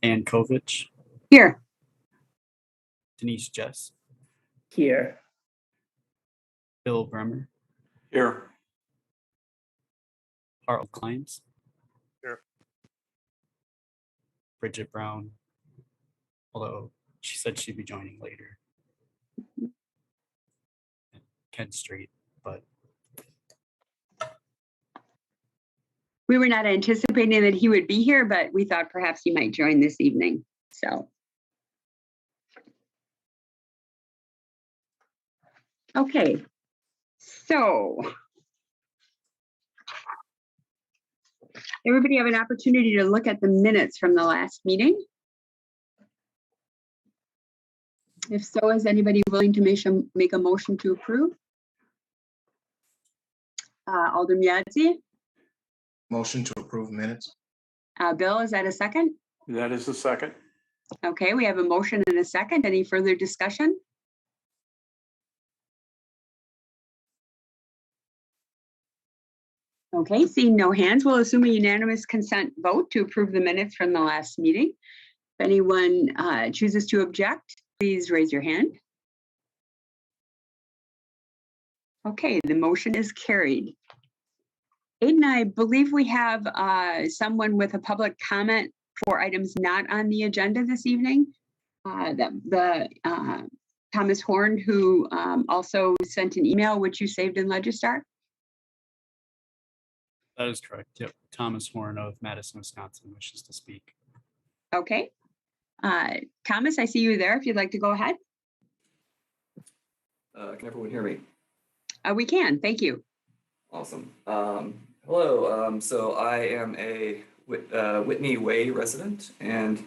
Ann Kovich, Here. Denise Jess, Here. Bill Bremer, Here. Harold Kleins. Here. Bridget Brown, although she said she'd be joining later. Ken Street, but We were not anticipating that he would be here, but we thought perhaps he might join this evening. So. Okay. So. Everybody have an opportunity to look at the minutes from the last meeting? If so, is anybody willing to make a motion to approve? Alderman Yazzie? Motion to approve minutes. Bill, is that a second? That is the second. Okay, we have a motion and a second. Any further discussion? Okay, seeing no hands, we'll assume a unanimous consent vote to approve the minutes from the last meeting. If anyone chooses to object, please raise your hand. Okay, the motion is carried. Aiden, I believe we have someone with a public comment for items not on the agenda this evening. Thomas Horn, who also sent an email, which you saved in Legistar. that is correct. Yep. Thomas Horn of Madison, Wisconsin wishes to speak. Okay. Thomas, I see you there. If you'd like to go ahead. Can everyone hear me? We can. Thank you. Awesome. Hello. So I am a Whitney Way resident, and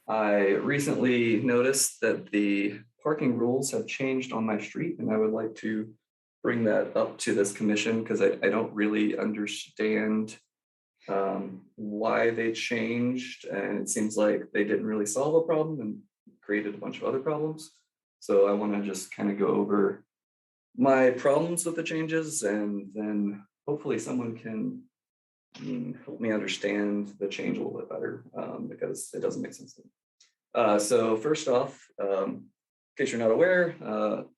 I recently noticed that the parking rules have changed on my street, and I would like to bring that up to this commission because I don't really understand why they changed, and it seems like they didn't really solve a problem and created a bunch of other problems. So I want to just kind of go over my problems with the changes, and then hopefully someone can help me understand the change a little bit better, because it doesn't make sense to me. So first off, in case you're not aware,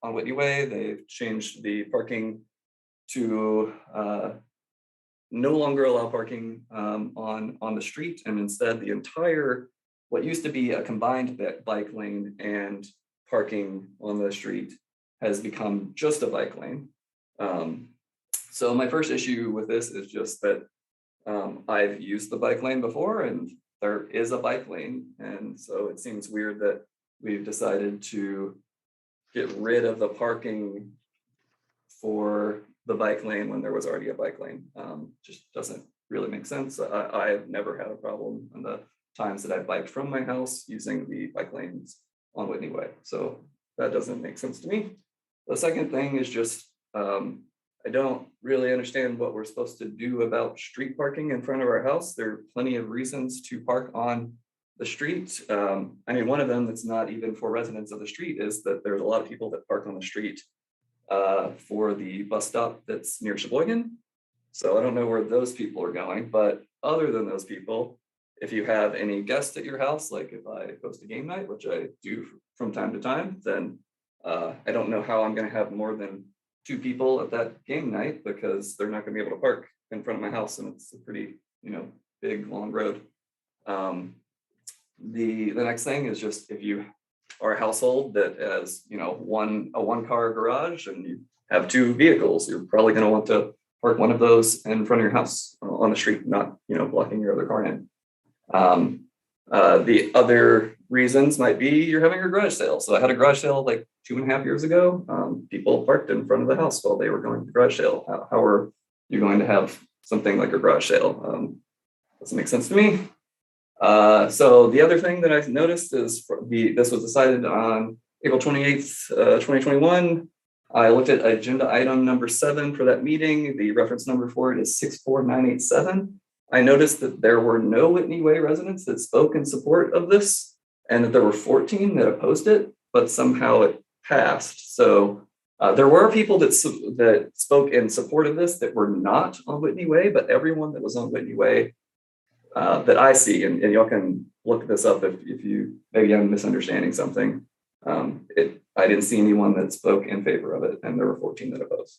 on Whitney Way, they've changed the parking to no longer allow parking on the street, and instead the entire, what used to be a combined bike lane and parking on the street has become just a bike lane. So my first issue with this is just that I've used the bike lane before, and there is a bike lane, and so it seems weird that we've decided to get rid of the parking for the bike lane when there was already a bike lane. Just doesn't really make sense. I've never had a problem in the times that I've biked from my house using the bike lanes on Whitney Way, so that doesn't make sense to me. The second thing is just I don't really understand what we're supposed to do about street parking in front of our house. There are plenty of reasons to park on the street. I mean, one of them that's not even for residents of the street is that there's a lot of people that park on the street for the bus stop that's near Sheboygan. So I don't know where those people are going, but other than those people, if you have any guests at your house, like if I host a game night, which I do from time to time, then I don't know how I'm going to have more than 2 people at that game night because they're not going to be able to park in front of my house, and it's a pretty, big long road. The next thing is just if you are a household that has a one car garage and you have 2 vehicles, you're probably going to want to park one of those in front of your house on the street, not blocking your other car in. The other reasons might be you're having a garage sale. So I had a garage sale like 2.5 years ago. People parked in front of the house while they were going to the garage sale. How are you going to have something like a garage sale? Doesn't make sense to me. So the other thing that I noticed is this was decided on April 28th, 2021. I looked at agenda item number 7 for that meeting. The reference number for it is 64987. I noticed that there were no Whitney Way residents that spoke in support of this, and that there were 14 that opposed it, but somehow it passed. So there were people that spoke in support of this that were not on Whitney Way, but everyone that was on Whitney Way that I see, and y'all can look this up if you maybe I'm misunderstanding something. I didn't see anyone that spoke in favor of it, and there were 14 that opposed.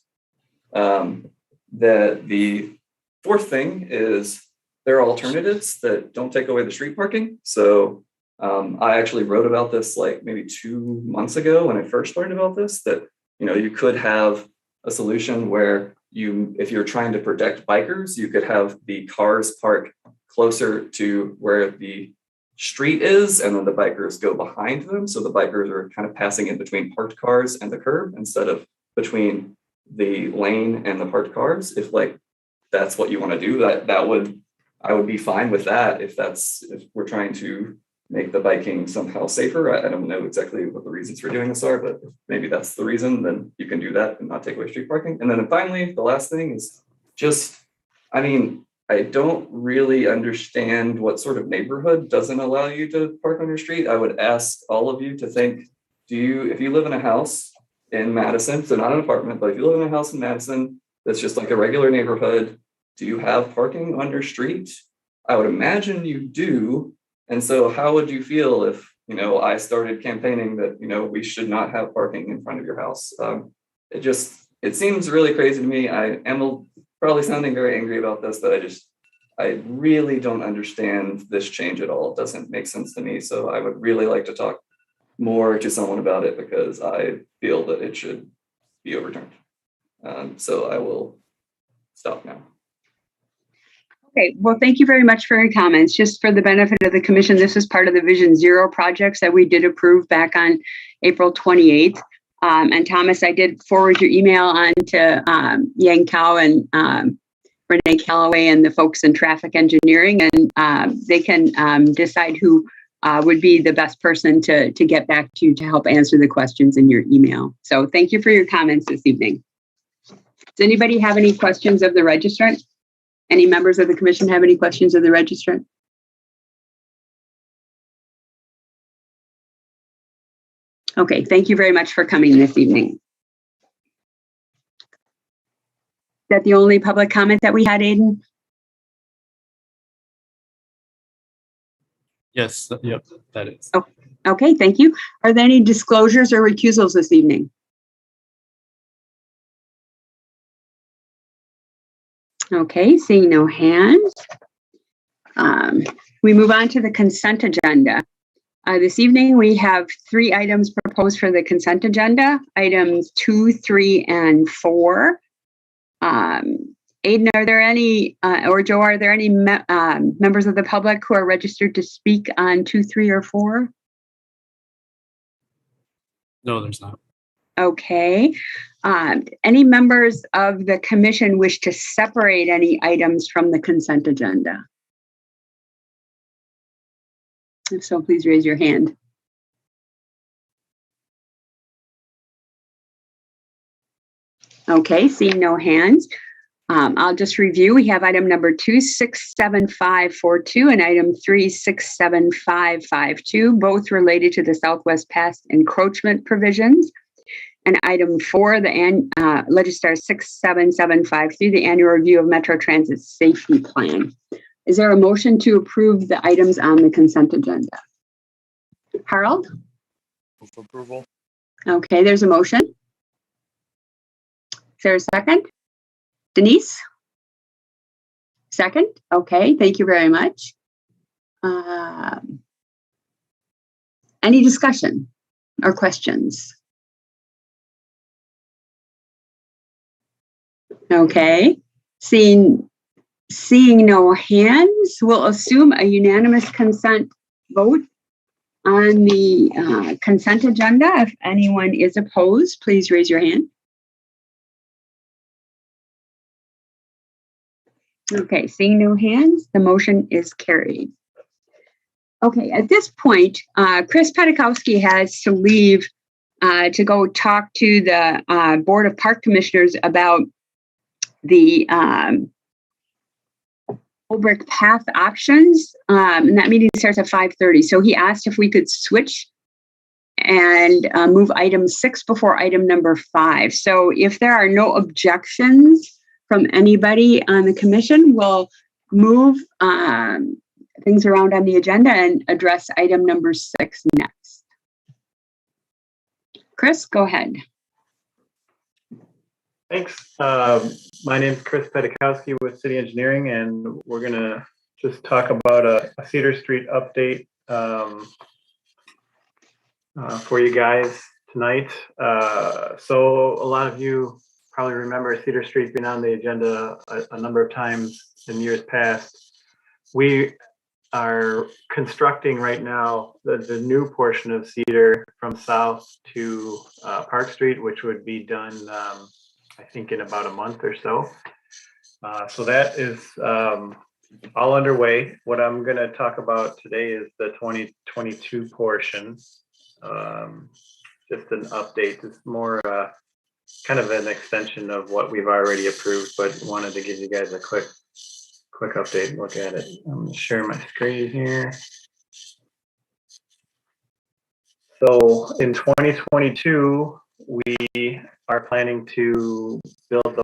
The fourth thing is there are alternatives that don't take away the street parking. So I actually wrote about this like maybe 2 months ago when I first learned about this, that you could have a solution where if you're trying to protect bikers, you could have the cars park closer to where the street is, and then the bikers go behind them. So the bikers are kind of passing in between parked cars and the curb instead of between the lane and the parked cars. If that's what you want to do, I would be fine with that if we're trying to make the biking somehow safer. I don't know exactly what the reasons for doing this are, but if maybe that's the reason, then you can do that and not take away street parking. And then finally, the last thing is I don't really understand what sort of neighborhood doesn't allow you to park on your street. I would ask all of you to think, if you live in a house in Madison, so not an apartment, but if you live in a house in Madison that's just like a regular neighborhood, do you have parking on your street? I would imagine you do. And so how would you feel if, I started campaigning that, we should not have parking in front of your house? It seems really crazy to me. I am probably sounding very angry about this, but I really don't understand this change at all. It doesn't make sense to me. So I would really like to talk more to someone about it because I feel that it should be overturned. So I will stop now. Okay, well, thank you very much for your comments. Just for the benefit of the commission, this is part of the Vision Zero projects that we did approve back on April 28th. And Thomas, I did forward your email on to Yang Kao and Renee Calloway and the folks in traffic engineering, and they can decide who would be the best person to get back to you to help answer the questions in your email. So thank you for your comments this evening. Does anybody have any questions of the registrant? Any members of the commission have any questions of the registrant? Okay, thank you very much for coming this evening. Is that the only public comment that we had, Aiden? Yes, yep, that is. Oh, okay, thank you. Are there any disclosures or recusals this evening? Okay, seeing no hands. We move on to the consent agenda. This evening, we have 3 items proposed for the consent agenda, items 2, 3, and 4. Aiden, are there any, or Joe, are there any members of the public who are registered to speak on 2, 3, or 4? No, there's not. Okay. Any members of the commission wish to separate any items from the consent agenda? If so, please raise your hand. Okay, seeing no hands. I'll just review. We have item number 267542 and item 367552, both related to the Southwest Pass encroachment provisions. And item 4, the Legistar 67753, the annual review of Metro Transit safety plan. Is there a motion to approve the items on the consent agenda? Harold? Move for approval. Okay, there's a motion. Is there a second? Denise? Second? Okay, thank you very much. Any discussion or questions? Okay, seeing no hands, we'll assume a unanimous consent vote on the consent agenda. If anyone is opposed, please raise your hand. Okay, seeing no hands, the motion is carried. Okay, at this point, Chris Pedikowski has to leave to go talk to the Board of Park Commissioners about the Holbrook Path options, and that meeting starts at 5:30. So he asked if we could switch and move item 6 before item number 5. So if there are no objections from anybody on the commission, we'll move things around on the agenda and address item number 6 next. Chris, go ahead. Thanks. My name is Chris Pedikowski with City Engineering, and we're going to just talk about a Cedar Street update for you guys tonight. So a lot of you probably remember Cedar Street being on the agenda a number of times in years past. We are constructing right now the new portion of Cedar from south to Park Street, which would be done I think in about a month or so. So that is all underway. What I'm going to talk about today is the 2022 portion. Just an update. It's more kind of an extension of what we've already approved, but wanted to give you guys a quick update. Look at it. I'm going to share my screen here. So in 2022, we are planning to build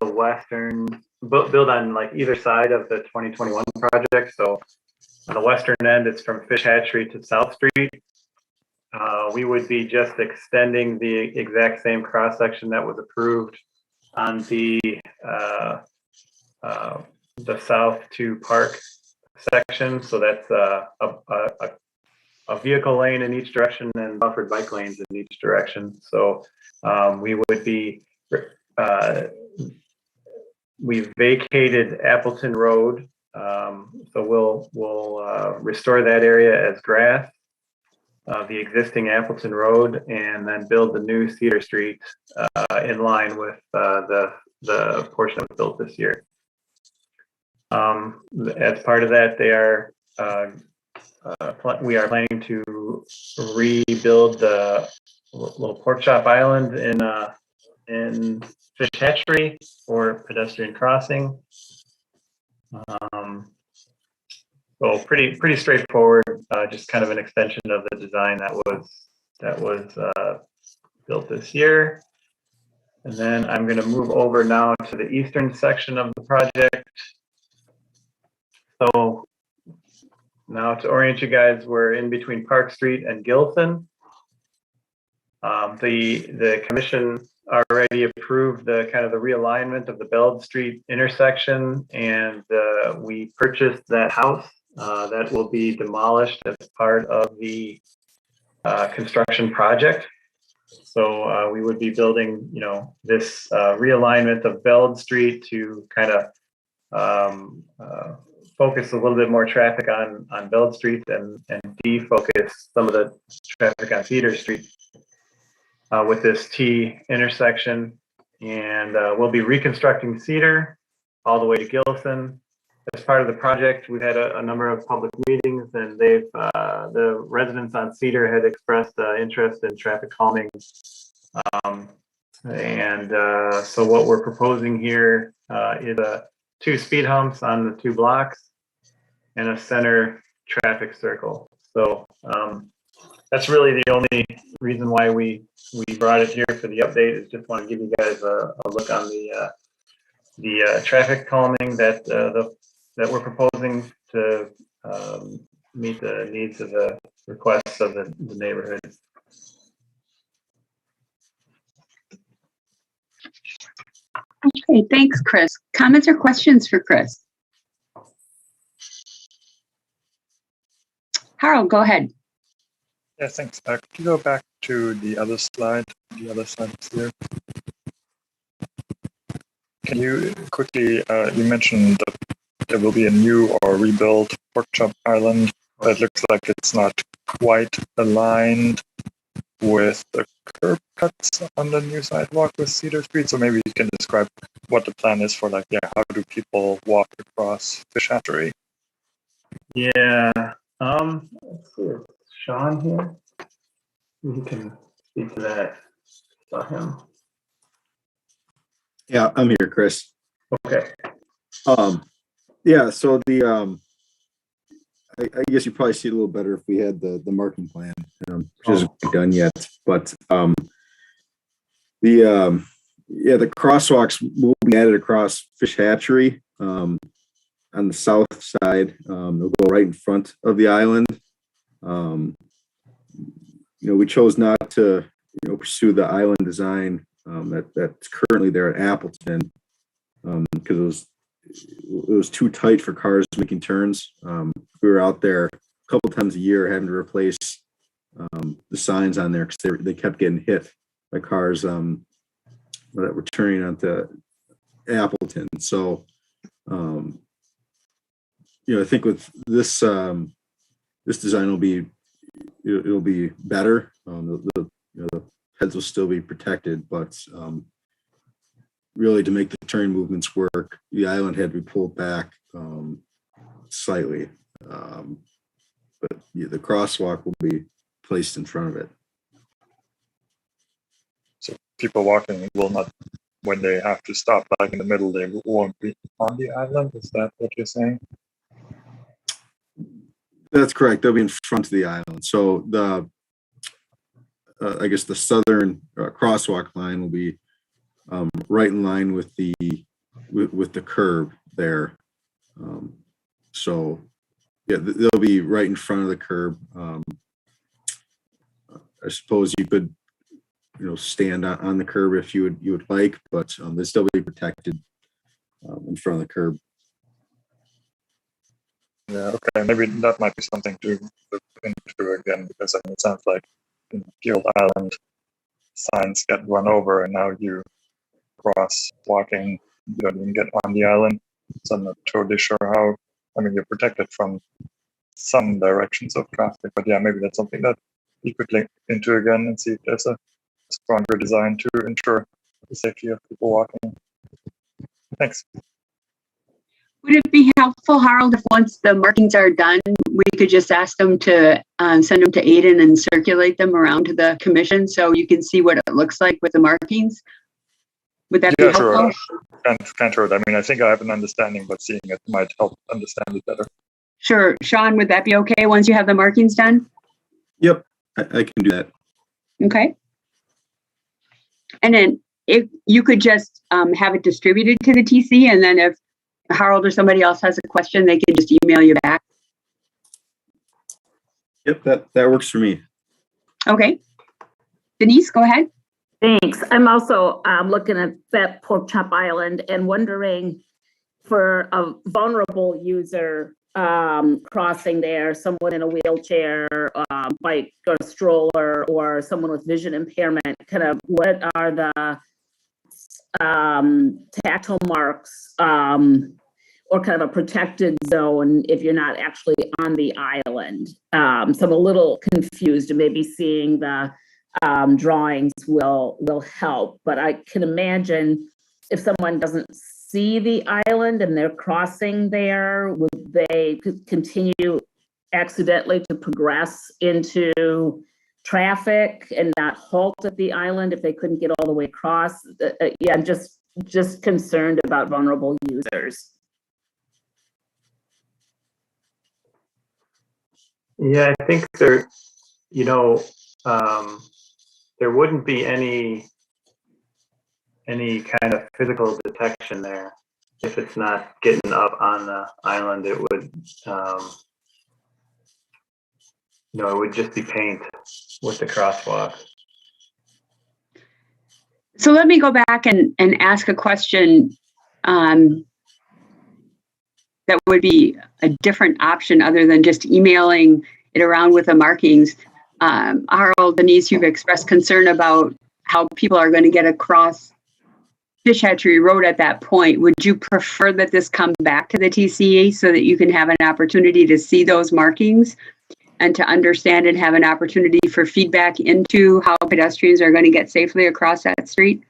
build on like either side of the 2021 project. So on the western end, it's from Fish Hatchery to South Street. We would be just extending the exact same cross section that was approved on the south to Park section. So that's a vehicle lane in each direction and buffered bike lanes in each direction. So we would be, we vacated Appleton Road. So we'll restore that area as grass, the existing Appleton Road, and then build the new Cedar Street in line with the portion that was built this year. As part of that, we are planning to rebuild the little pork chop island in Fish Hatchery for pedestrian crossing. So pretty straightforward, just kind of an extension of the design that was built this year. And then I'm going to move over now to the eastern section of the project. So now to orient you guys, we're in between Park Street and Gilson. The commission already approved the kind of the realignment of the Beld Street intersection, and we purchased that house that will be demolished as part of the construction project. So we would be building, this realignment of Beld Street to kind of focus a little bit more traffic on Beld Street and defocus some of the traffic on Cedar Street with this T intersection. And we'll be reconstructing Cedar all the way to Gilson. As part of the project, we've had a number of public meetings, and the residents on Cedar had expressed interest in traffic calming. So what we're proposing here is 2 speed humps on the 2 blocks and a center traffic circle. So that's really the only reason why we brought it here for the update, is just want to give you guys a look on the traffic calming that we're proposing to meet the needs of the requests of the neighborhood. Okay, thanks, Chris. Comments or questions for Chris? Harold, go ahead. Yeah, thanks. Could you go back to the other slide here? Can you quickly, you mentioned that there will be a new or rebuilt pork chop island, but it looks like it's not quite aligned with the curb cuts on the new sidewalk with Cedar Street. So maybe you can describe what the plan is for, like, how do people walk across Fish Hatchery? Yeah, let's see, is Sean here? He can speak to that. Saw him. Yeah, I'm here, Chris. Okay. Yeah, so the I guess you probably see it a little better if we had the marking plan, which isn't done yet. But the crosswalks will be added across Fish Hatchery. on the south side. They'll go right in front of the island. We chose not to, pursue the island design that's currently there at Appleton because it was too tight for cars making turns. We were out there a couple times a year having to replace the signs on there because they kept getting hit by cars that were turning onto Appleton. So, I think with this this design it'll be better. The heads will still be protected, but really to make the turn movements work, the island had to be pulled back slightly. But the crosswalk will be placed in front of it. So people walking will not, when they have to stop like in the middle, they won't be on the island. Is that what you're saying? That's correct. They'll be in front of the island. So I guess the southern crosswalk line will be right in line with the curb there. So yeah, they'll be right in front of the curb. I suppose you could, stand on the curb if you would like, but they'll still be protected in front of the curb. Yeah, okay, maybe that might be something to look into again, because it sounds like the old island signs get run over and now you cross walking, you don't even get on the island. So I'm not totally sure how, you're protected from some directions of traffic, but yeah, maybe that's something that you could link into again and see if there's a stronger design to ensure the safety of people walking. Thanks. Would it be helpful, Harold, if once the markings are done, we could just ask them to send them to Aiden and circulate them around to the commission so you can see what it looks like with the markings? Would that be helpful? Sure. Can't hurt. I think I have an understanding, but seeing it might help understand it better. Sure. Sean, would that be okay once you have the markings done? Yep, I can do that. Okay. And then if you could just have it distributed to the TC, and then if Harold or somebody else has a question, they can just email you back. Yep, that works for me. Okay. Denise, go ahead. Thanks. I'm also looking at that pork chop island and wondering for a vulnerable user crossing there, someone in a wheelchair, bike or stroller, or someone with vision impairment, kind of what are the tactile marks or kind of a protected zone if you're not actually on the island. So I'm a little confused, and maybe seeing the drawings will help, but I can imagine if someone doesn't see the island and they're crossing there, would they continue accidentally to progress into traffic and not halt at the island if they couldn't get all the way across? Yeah, I'm just concerned about vulnerable users. Yeah, I think there wouldn't be any kind of physical detection there. If it's not getting up on the island, it would, it would just be paint with the crosswalk. So let me go back and ask a question that would be a different option other than just emailing it around with the markings. Harold, Denise, you've expressed concern about how people are going to get across Fish Hatchery Road at that point. Would you prefer that this come back to the TCA so that you can have an opportunity to see those markings and to understand and have an opportunity for feedback into how pedestrians are going to get safely across that street?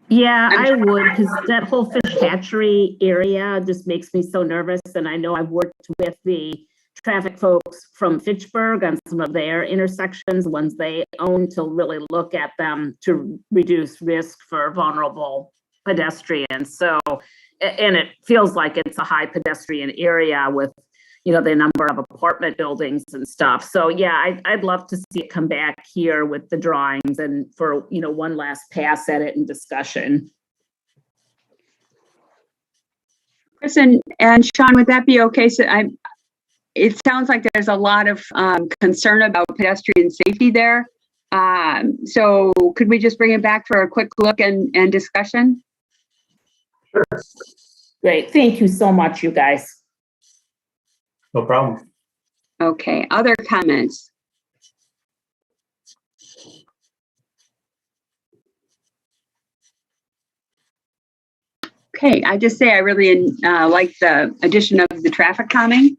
Yeah, I would, because that whole Fish Hatchery area just makes me so nervous. And I know I've worked with the traffic folks from Fitchburg on some of their intersections, ones they own, to really look at them to reduce risk for vulnerable pedestrians. So, and it feels like it's a high pedestrian area with, the number of apartment buildings and stuff. So yeah, I'd love to see it come back here with the drawings and for, one last pass at it and discussion. Chris and Sean, would that be okay? So it sounds like there's a lot of concern about pedestrian safety there. So could we just bring it back for a quick look and discussion? Sure. Great. Thank you so much, you guys. No problem. Okay, other comments? Okay, I just say I really like the addition of the traffic calming.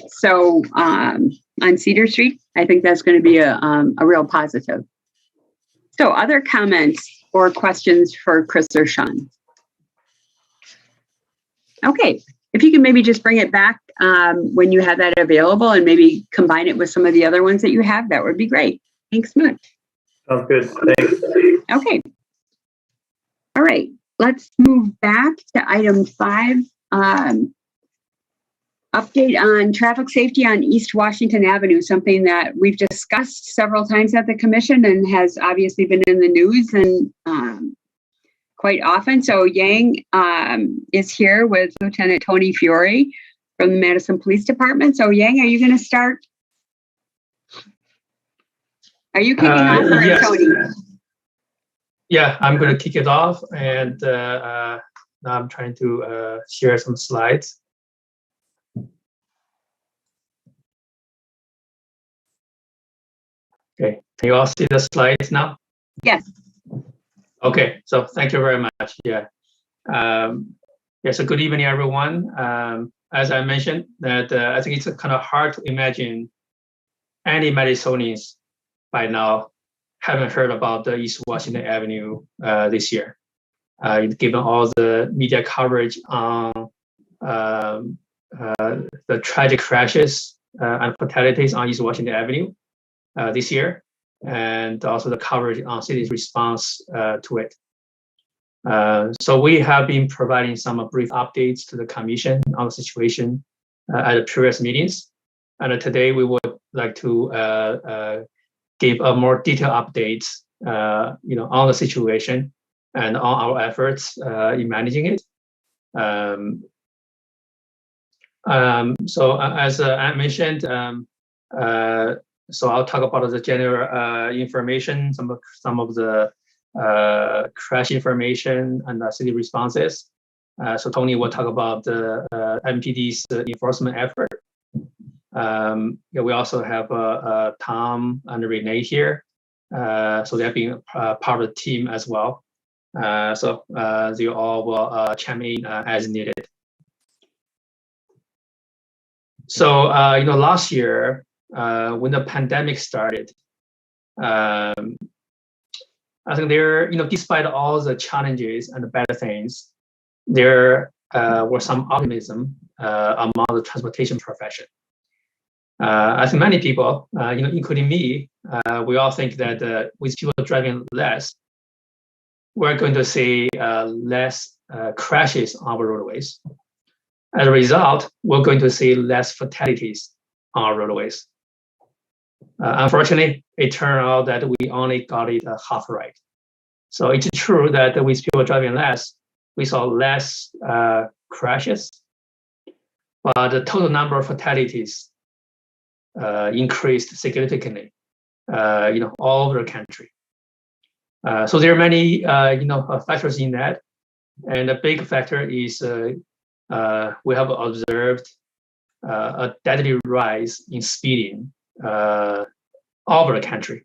So on Cedar Street, I think that's going to be a real positive. So other comments or questions for Chris or Sean? Okay, if you can maybe just bring it back when you have that available and maybe combine it with some of the other ones that you have, that would be great. Thanks much. Sounds good. Thanks. Okay. All right, let's move back to item 5. Update on traffic safety on East Washington Avenue, something that we've discussed several times at the commission and has obviously been in the news and quite often. So Yang is here with Lieutenant Tony Fiore from the Madison Police Department. So Yang, are you going to start? Are you kicking off or yes. Tony? Yeah, I'm going to kick it off, and now I'm trying to share some slides. Okay, can you all see the slides now? Yes. Okay, so thank you very much. Yeah. So good evening, everyone. As I mentioned, that I think it's kind of hard to imagine any Madisonians by now haven't heard about the East Washington Avenue this year. Given all the media coverage on the tragic crashes and fatalities on East Washington Avenue this year, and also the coverage on city's response to it. So we have been providing some brief updates to the commission on the situation at the previous meetings. And today we would like to give a more detailed update on the situation and on our efforts in managing it. So as I mentioned, so I'll talk about the general information, some of the crash information and the city responses. So Tony will talk about the MPD's enforcement effort. We also have Tom and Renee here. So they're being part of the team as well. So they all will chime in as needed. So, last year, when the pandemic started, I think there, despite all the challenges and the bad things, there was some optimism among the transportation profession. I think many people, including me, we all think that with people driving less, we're going to see less crashes on our roadways. As a result, we're going to see less fatalities on our roadways. Unfortunately, it turned out that we only got it half right. So it's true that with people driving less, we saw less crashes, but the total number of fatalities increased significantly, all over the country. So there are many, factors in that, and a big factor is we have observed a deadly rise in speeding all over the country,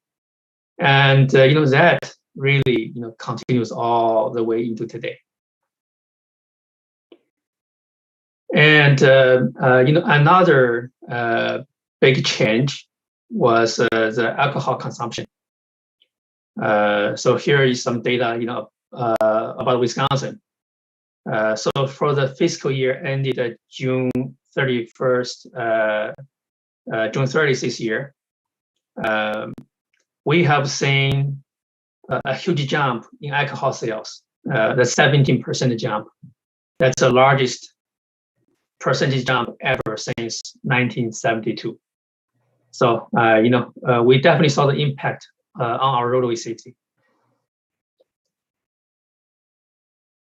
and that really continues all the way into today. And another big change was the alcohol consumption. So here is some data about Wisconsin. So for the fiscal year ended June 31st, June 30th this year, we have seen a huge jump in alcohol sales. The 17% jump. That's the largest percentage jump ever since 1972. So we definitely saw the impact on our roadway safety.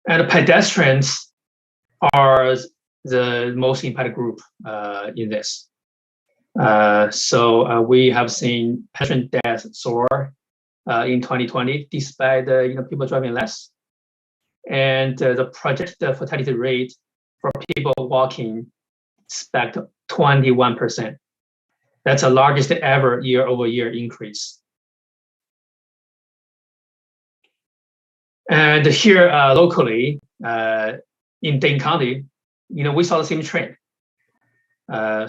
And pedestrians are the most impacted group in this. So we have seen pedestrian deaths soar in 2020, despite people driving less, and the projected fatality rate for people walking expect 21%. That's the largest ever year-over-year increase. And here locally in Dane County, we saw the same trend.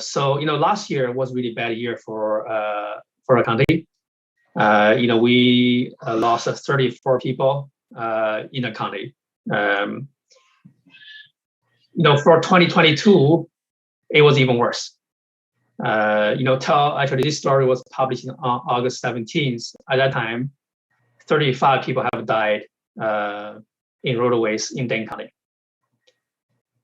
So last year was really bad year for our county. We lost 34 people in the county. For 2022, it was even worse. Actually this story was published on August 17th. At that time, 35 people have died in roadways in Dane County.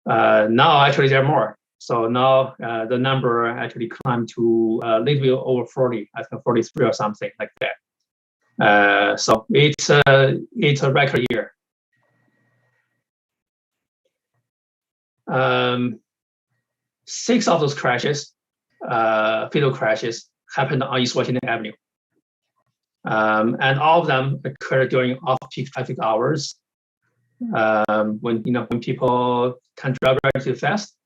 Now actually there are more. So now the number actually climbed to a little bit over 40, I think 43 or something like that. So it's a record year. 6 of those crashes, fatal crashes, happened on East Washington Avenue. And all of them occurred during off-peak traffic hours, when people can drive relatively fast.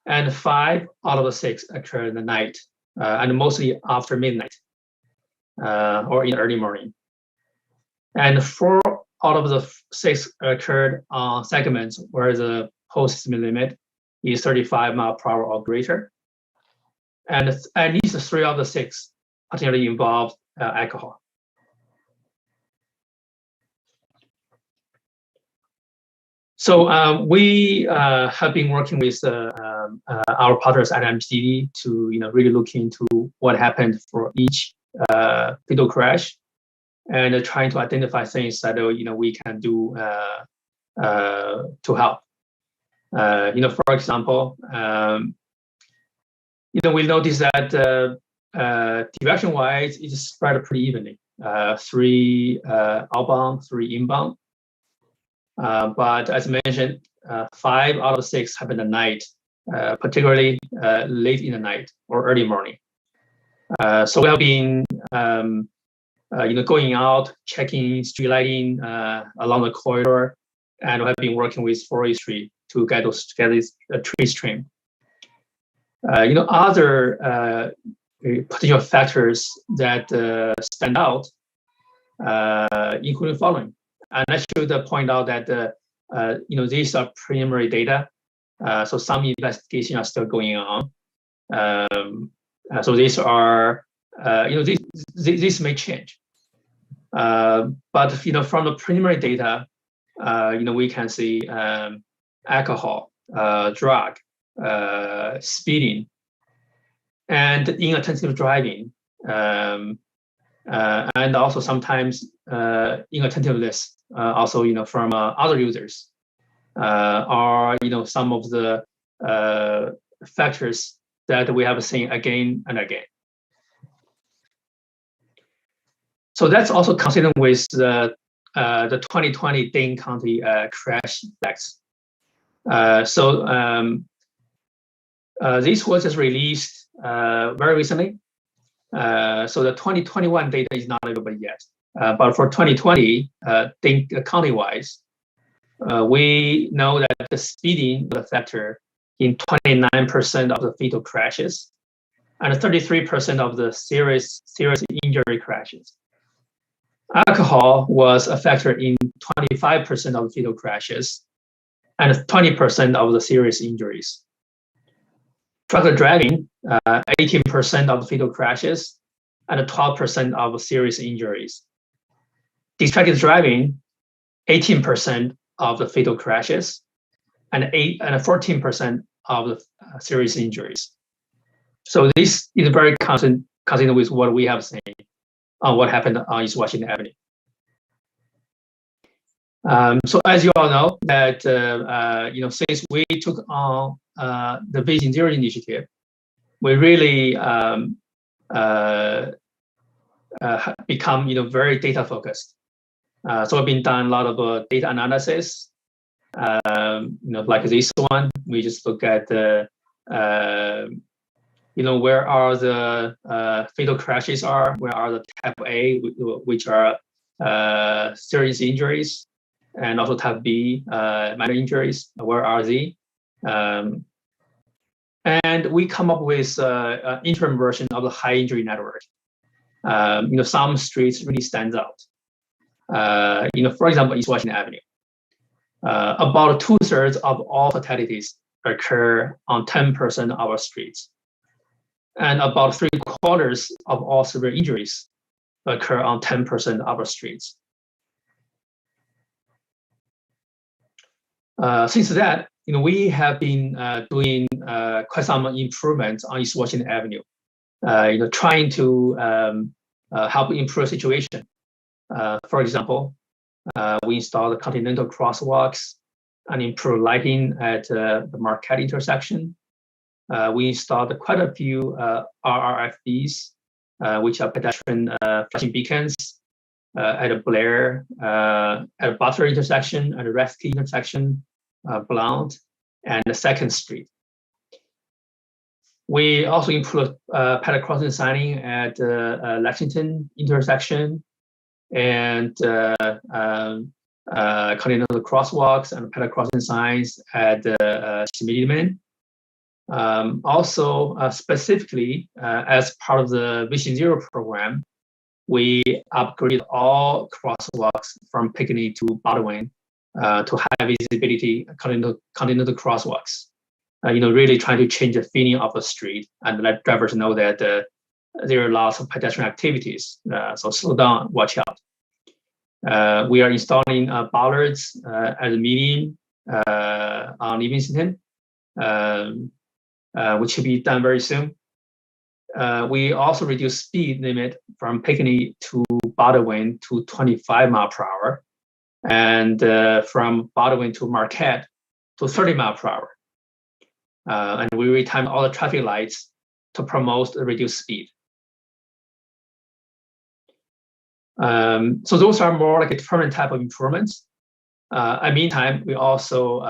And 5 out of the 6 occurred in the night, and mostly after midnight or in early morning. And 4 out of the 6 occurred on segments where the post speed limit is 35 miles per hour or greater. And at least 3 of the 6 potentially involved alcohol. So we have been working with our partners at MCD to really look into what happened for each fatal crash, and trying to identify things that we can do to help. For example, we noticed that direction-wise, it's spread pretty evenly. 3 outbound, 3 inbound. But as mentioned, 5 out of 6 happened at night, particularly late in the night or early morning. So we have been, going out, checking street lighting along the corridor, and we have been working with forestry to get this tree stream. Other potential factors that stand out, including following. And I should point out that these are preliminary data, so some investigations are still going on. So these are, these may change. But from the preliminary data, we can see alcohol, drug, speeding, and inattentive driving, and also sometimes inattentiveness. Also, from other users, are some of the factors that we have seen again and again. So that's also consistent with the 2020 Dane County crash effects. This was just released very recently. So the 2021 data is not available yet. But for 2020, Dane County-wise, we know that the speeding was a factor in 29% of the fatal crashes and 33% of the serious injury crashes. Alcohol was a factor in 25% of the fatal crashes and 20% of the serious injuries. Drunk driving, 18% of the fatal crashes and 12% of the serious injuries. Distracted driving, 18% of the fatal crashes and 14% of the serious injuries. So this is very consistent with what we have seen on what happened on East Washington Avenue. So as you all know, that since we took on the Vision Zero initiative, we really become very data focused. So we've been done a lot of data analysis Like this one, we just look at the, where are the fatal crashes are, where are the type A, which are serious injuries, and also type B, minor injuries, where are they? And we come up with an interim version of the high injury network. Some streets really stands out. For example, East Washington Avenue. About 2/3 of all fatalities occur on 10% of our streets. And about 3/4 of all severe injuries occur on 10% of our streets. Since that, we have been doing quite some improvements on East Washington Avenue, trying to help improve the situation. For example, we installed continental crosswalks and improved lighting at the Marquette intersection. We installed quite a few RRFBs, which are pedestrian flashing beacons, at Blair, at Butler intersection, at Resky intersection, Blount, and the 2nd Street. We also improved pedal crossing signing at Lexington intersection, and continental crosswalks and pedal crossing signs at Schmidman. Also, specifically, as part of the Vision Zero program, we upgraded all crosswalks from Pinckney to Baldwin to high visibility continental crosswalks. Really trying to change the feeling of the street and let drivers know that there are lots of pedestrian activities. So slow down, watch out. We are installing bollards at the median on Livingston, which should be done very soon. We also reduced speed limit from Pinckney to Baldwin to 25 mph, and from Baldwin to Marquette to 30 mph. And we retimed all the traffic lights to promote the reduced speed. So those are more like a different type of improvements. Meantime, we also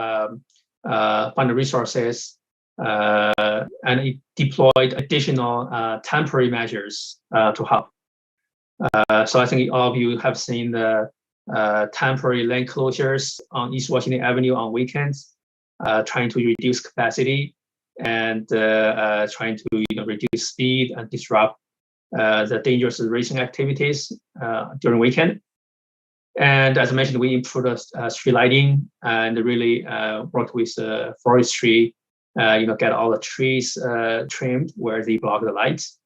fund the resources and deployed additional temporary measures to help. So I think all of you have seen the temporary lane closures on East Washington Avenue on weekends, trying to reduce capacity and trying to reduce speed and disrupt the dangerous racing activities during weekend. And as I mentioned, we improved street lighting and really worked with forestry, get all the trees trimmed where they block the lights.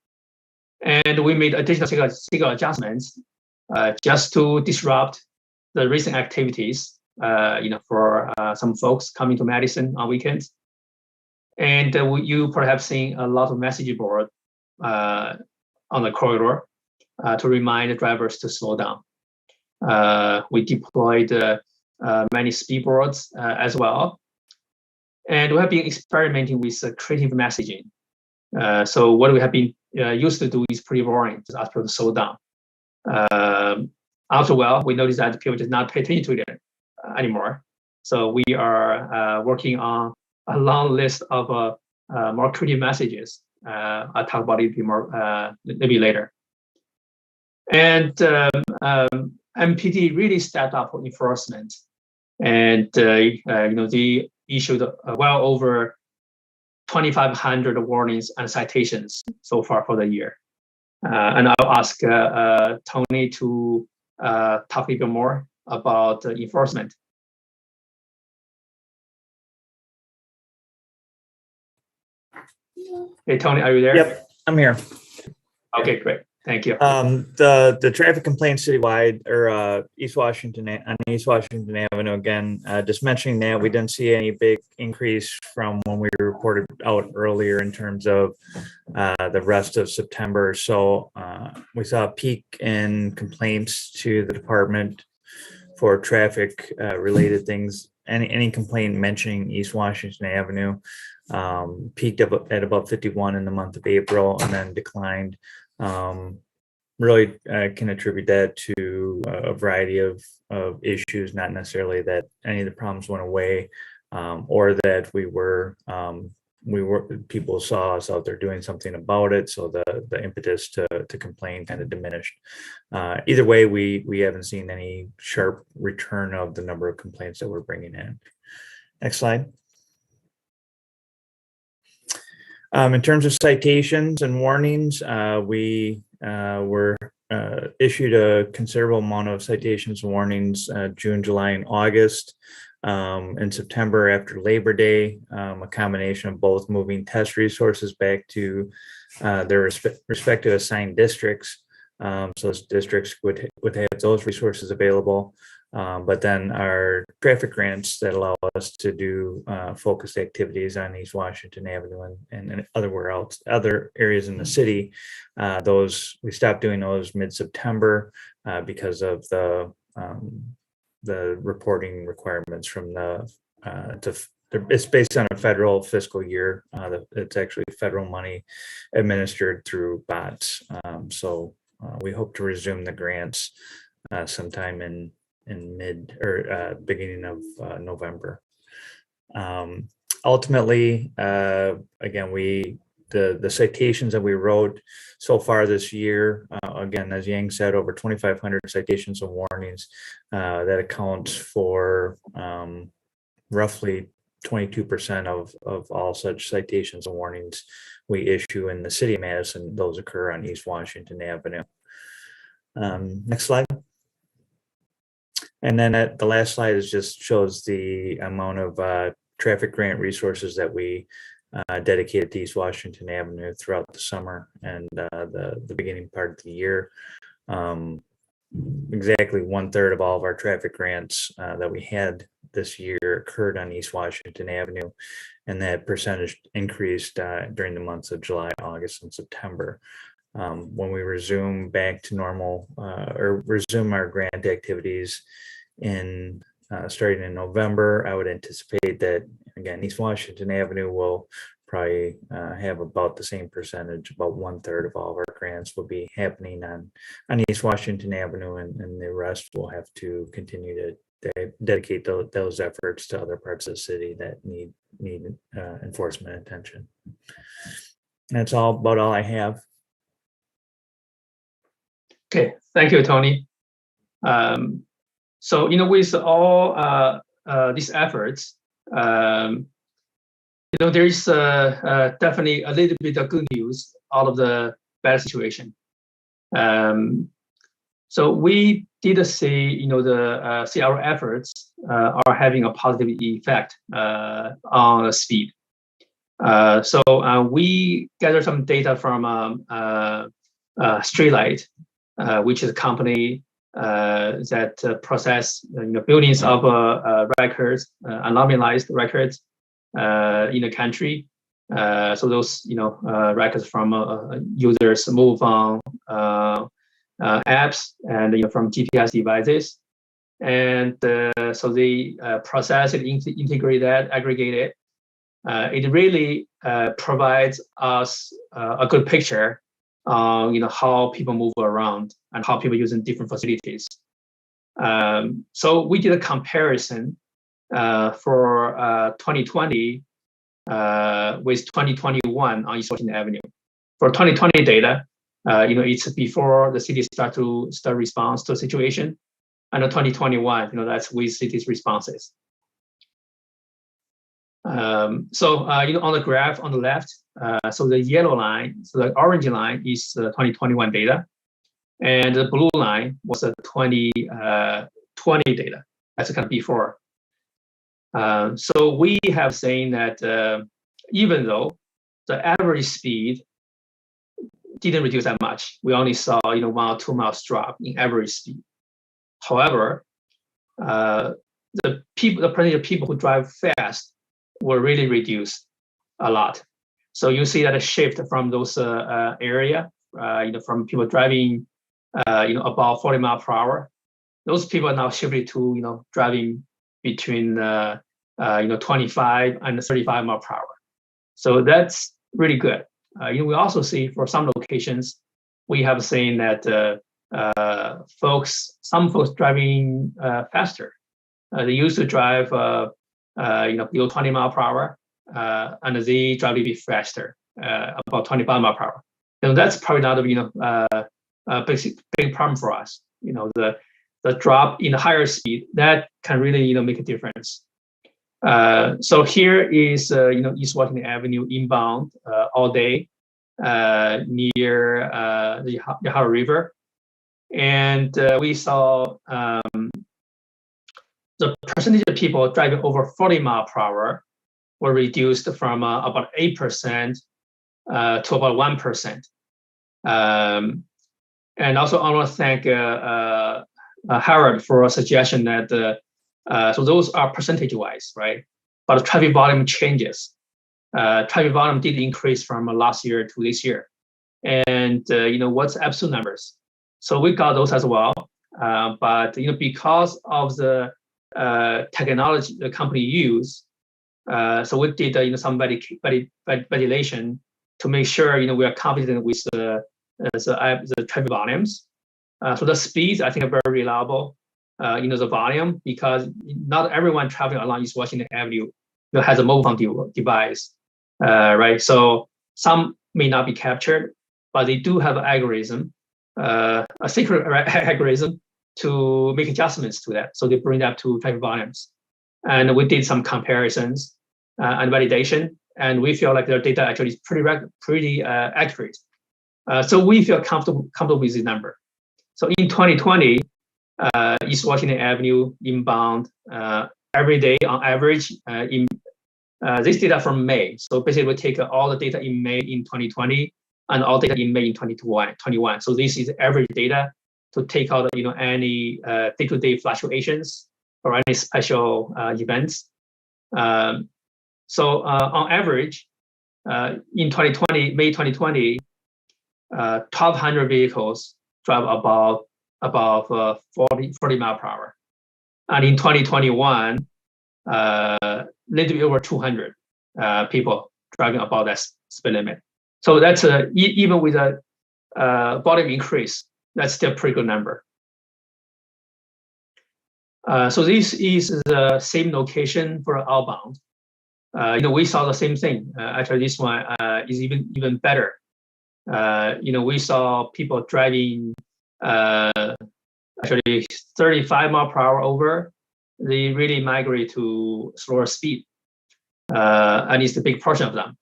And we made additional signal adjustments just to disrupt the racing activities, for some folks coming to Madison on weekends. And you perhaps seen a lot of message board on the corridor to remind the drivers to slow down. We deployed many speed boards as well. And we have been experimenting with creative messaging. So what we have been used to do is pretty boring, just ask people to slow down. After a while, we noticed that people did not pay attention to it anymore. So we are working on a long list of more creative messages. I'll talk about it more maybe later. And MPD really stepped up for enforcement, and they issued well over 2,500 warnings and citations so far for the year. And I'll ask Tony to talk a little bit more about enforcement. Hey, Tony, are you there? Yep, I'm here. Okay, great. Thank you. The traffic complaints citywide, or East Washington Avenue again, just mentioning that we didn't see any big increase from when we reported out earlier in terms of the rest of September. So we saw a peak in complaints to the department for traffic related things. Any complaint mentioning East Washington Avenue peaked up at about 51 in the month of April and then declined. Really can attribute that to a variety of issues, not necessarily that any of the problems went away, or that people saw us out there doing something about it, so the impetus to complain kind of diminished. Either way, we haven't seen any sharp return of the number of complaints that we're bringing in. Next slide. In terms of citations and warnings, we were issued a considerable amount of citations and warnings June, July, and August. In September after Labor Day, a combination of both moving test resources back to their respective assigned districts. So those districts would have those resources available. But then our traffic grants that allow us to do focused activities on East Washington Avenue and other areas in the city, we stopped doing those mid-September because of the reporting requirements from it's based on a federal fiscal year. It's actually federal money administered through bots. So we hope to resume the grants sometime in mid or beginning of November. Ultimately, again, the citations that we wrote so far this year, again, as Yang said, over 2,500 citations and warnings, that accounts for roughly 22% of all such citations and warnings we issue in the city of Madison. Those occur on East Washington Avenue. Next slide. And then the last slide just shows the amount of traffic grant resources that we dedicated to East Washington Avenue throughout the summer and the beginning part of the year. Exactly 1/3 of all of our traffic grants that we had this year occurred on East Washington Avenue, and that percentage increased during the months of July, August, and September. When we resume back to normal or resume our grant activities starting in November, I would anticipate that, again, East Washington Avenue will probably have about the same percentage. About 1/3 of all of our grants will be happening on East Washington Avenue, and the rest will have to continue to dedicate those efforts to other parts of the city that need enforcement attention. That's about all I have. Okay, thank you, Tony. So, with all these efforts, there is definitely a little bit of good news out of the bad situation. So we did see, see our efforts are having a positive effect on the speed. So we gathered some data from Streetlight, which is a company that process billions of records, anonymized records in the country. So those records from users move on apps and from GPS devices, and so they process it, integrate that, aggregate it. It really provides us a good picture on how people move around and how people use in different facilities. So we did a comparison for 2020 with 2021 on East Washington Avenue. For 2020 data, it's before the city start response to the situation, and 2021, that's with city's responses. So on the graph on the left, so the yellow line, so the orange line is 2021 data, and the blue line was the 2020 data. That's kind of before. So we have seen that even though the average speed didn't reduce that much, we only saw 1 or 2 miles drop in average speed. However, the percentage of people who drive fast will really reduce a lot. So you see that a shift from those area, from people driving, about 40 miles per hour. Those people are now shifted to, driving between, 25 and 35 miles per hour. So that's really good. We also see for some locations, we have seen that some folks driving faster. They used to drive, below 20 mile per hour, and they drive a little bit faster, about 25 mile per hour. That's probably not a big problem for us. The drop in the higher speed that can really make a difference. So here is East Washington Avenue inbound all day near the Yahara River, and we saw the percentage of people driving over 40 mile per hour were reduced from about 8% to about 1%. And also I want to thank Howard for a suggestion that so those are percentage wise, right? But the traffic volume changes. Traffic volume did increase from last year to this year. And what's absolute numbers? So we got those as well. But because of the technology the company use, so we did some validation to make sure we are confident with the traffic volumes. So the speeds I think are very reliable. The volume, because not everyone traveling along East Washington Avenue has a mobile phone device, right? So some may not be captured, but they do have an algorithm, a secret algorithm to make adjustments to that. So they bring that to traffic volumes. And we did some comparisons and validation, and we feel like their data actually is pretty accurate. So we feel comfortable with the number. So in 2020, East Washington Avenue inbound every day on average this data from May. So basically we take all the data in May in 2020 and all data in May in 2021. So this is average data to take out any day-to-day fluctuations or any special events. So on average, in 2020, May 2020, 1,200 vehicles drive about 40 mile per hour. And in 2021, little bit over 200 people driving about that speed limit. So that's even with a volume increase, that's still a pretty good number. So this is the same location for outbound. We saw the same thing. Actually, this one is even better. We saw people driving actually 35 mile per hour over. They really migrate to slower speed, and it's a big portion of them.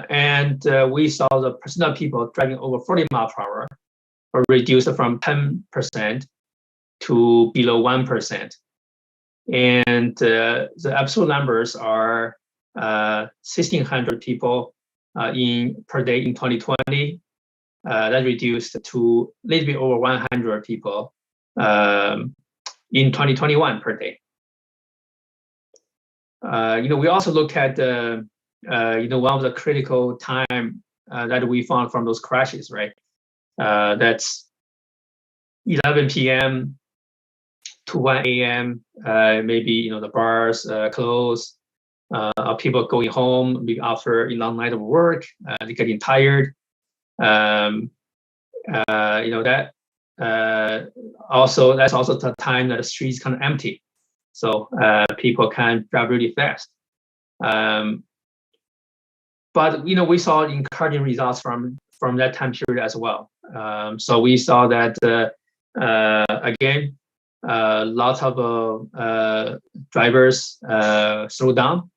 And we saw the percent of people driving over 40 mile per hour were reduced from 10% to below 1%. And the absolute numbers are 1,600 people per day in 2020. That reduced to a little bit over 100 people in 2021 per day. We also look at one of the critical time that we found from those crashes, right? That's 11 p.m. to 1 a.m. Maybe the bars close. People going home after a long night of work. They're getting tired. That's also the time that the streets kind of empty, so people can drive really fast. But we saw encouraging results from that time period as well. So we saw that again, lots of drivers slow down,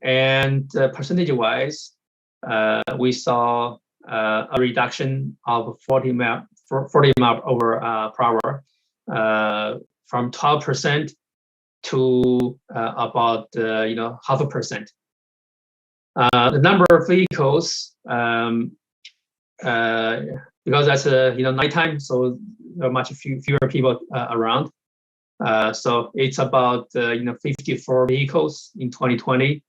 and percentage-wise, we saw a reduction of 40 mile over per hour, from 12% to about 0.5%. The number of vehicles, because that's nighttime, so there are much fewer people around. So it's about 54 vehicles in 2020.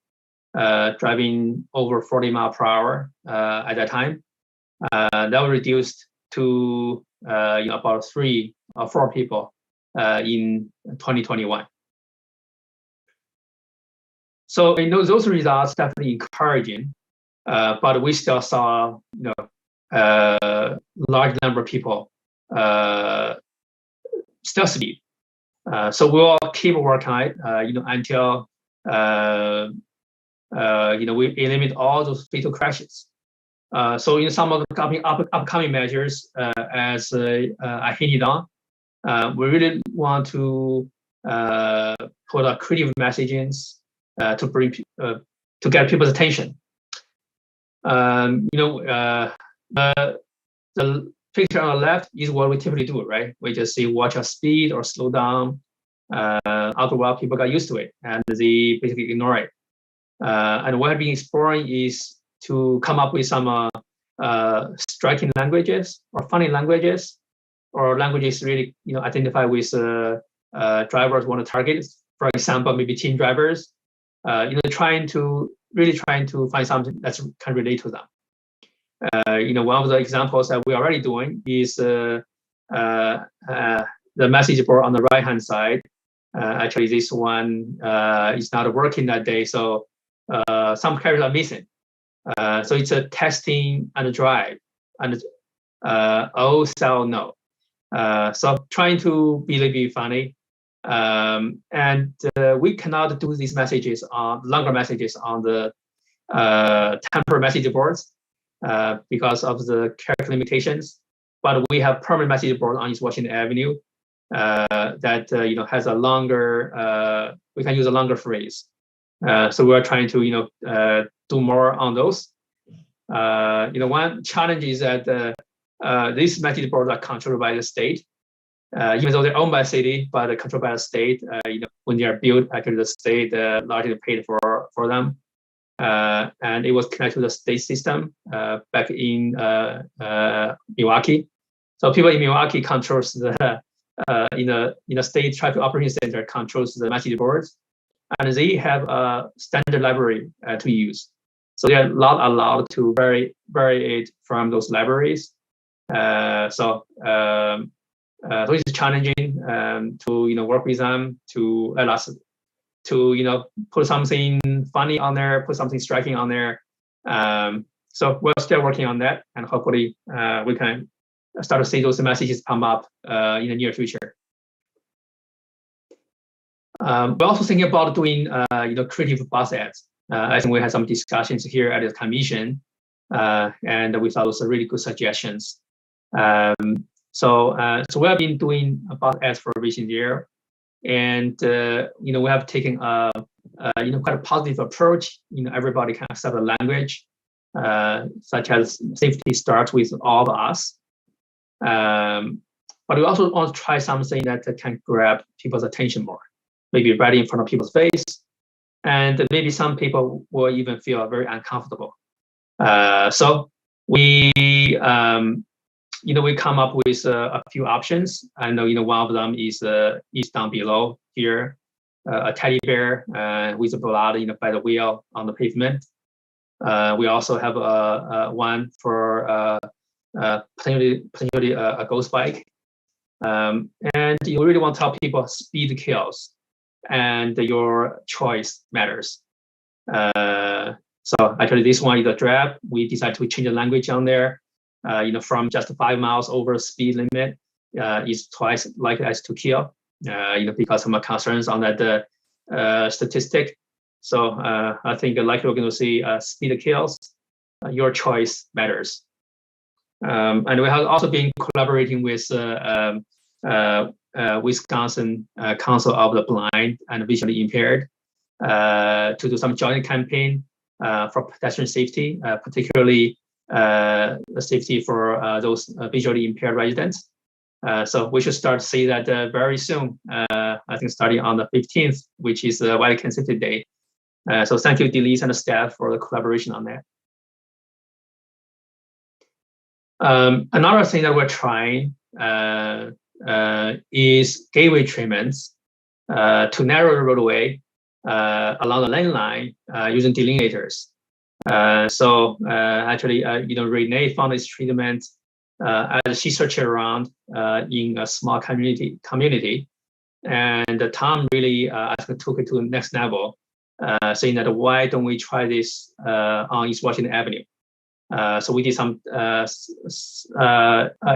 Driving over 40 mile per hour at that time. That was reduced to about 3 or 4 people in 2021. So those results definitely encouraging, but we still saw large number of people still speed. So we'll keep working on it, until we eliminate all those fatal crashes. So in some of the upcoming measures, as I hinted on, we really want to put out creative messages to bring to get people's attention. The picture on the left is what we typically do, right? We just say watch our speed or slow down. After a while, people got used to it and they basically ignore it. And what I've been exploring is to come up with some striking languages or funny languages, or languages really identify with drivers want to target. For example, maybe teen drivers. Trying to find something that's can relate to them. One of the examples that we're already doing is the message board on the right-hand side. Actually, this one is not working that day, so some characters are missing. So it's a testing and a drive, and oh, so no. So trying to be a little bit funny. And we cannot do these messages on longer messages on the temporary message boards because of the character limitations. But we have permanent message board on East Washington Avenue that has a longer. We can use a longer phrase. So we are trying to do more on those. One challenge is that these message boards are controlled by the state. Even though they're owned by the city, but controlled by the state, when they are built, actually the state largely paid for them. And it was connected to the state system back in Milwaukee. So people in Milwaukee controls the in the state traffic operations center controls the message boards, and they have a standard library to use. So they are not allowed to vary it from those libraries. So it's challenging to work with them to allow us to put something funny on there, put something striking on there. So we're still working on that, and hopefully we can start to see those messages come up in the near future. We're also thinking about doing creative bus ads. I think we had some discussions here at the commission, and we thought those are really good suggestions. So we have been doing bus ads for recent year, and we have taken quite a positive approach. Everybody can accept the language, such as safety starts with all of us. But we also want to try something that can grab people's attention more, maybe right in front of people's face, and maybe some people will even feel very uncomfortable. So we we come up with a few options. I know one of them is down below here, a teddy bear with blood by the wheel on the pavement. We also have one for potentially a ghost bike. And you really want to tell people speed kills, and your choice matters. So actually, this one is a draft. We decided to change the language on there. From just 5 miles over speed limit is twice likely as to kill. Because of my concerns on that statistic. So I think likely we're going to see speed kills. Your choice matters. And we have also been collaborating with Wisconsin Council of the Blind and Visually Impaired to do some joint campaign for pedestrian safety, particularly the safety for those visually impaired residents. So we should start to see that very soon. I think starting on the 15th, which is Vatican Safety Day. So thank you, Delise and the staff, for the collaboration on that. Another thing that we're trying is gateway treatments to narrow the roadway along the lane line using delineators. Actually, Renee found this treatment as she searched around in a small community, and Tom really took it to the next level, saying that why don't we try this on East Washington Avenue? So we did some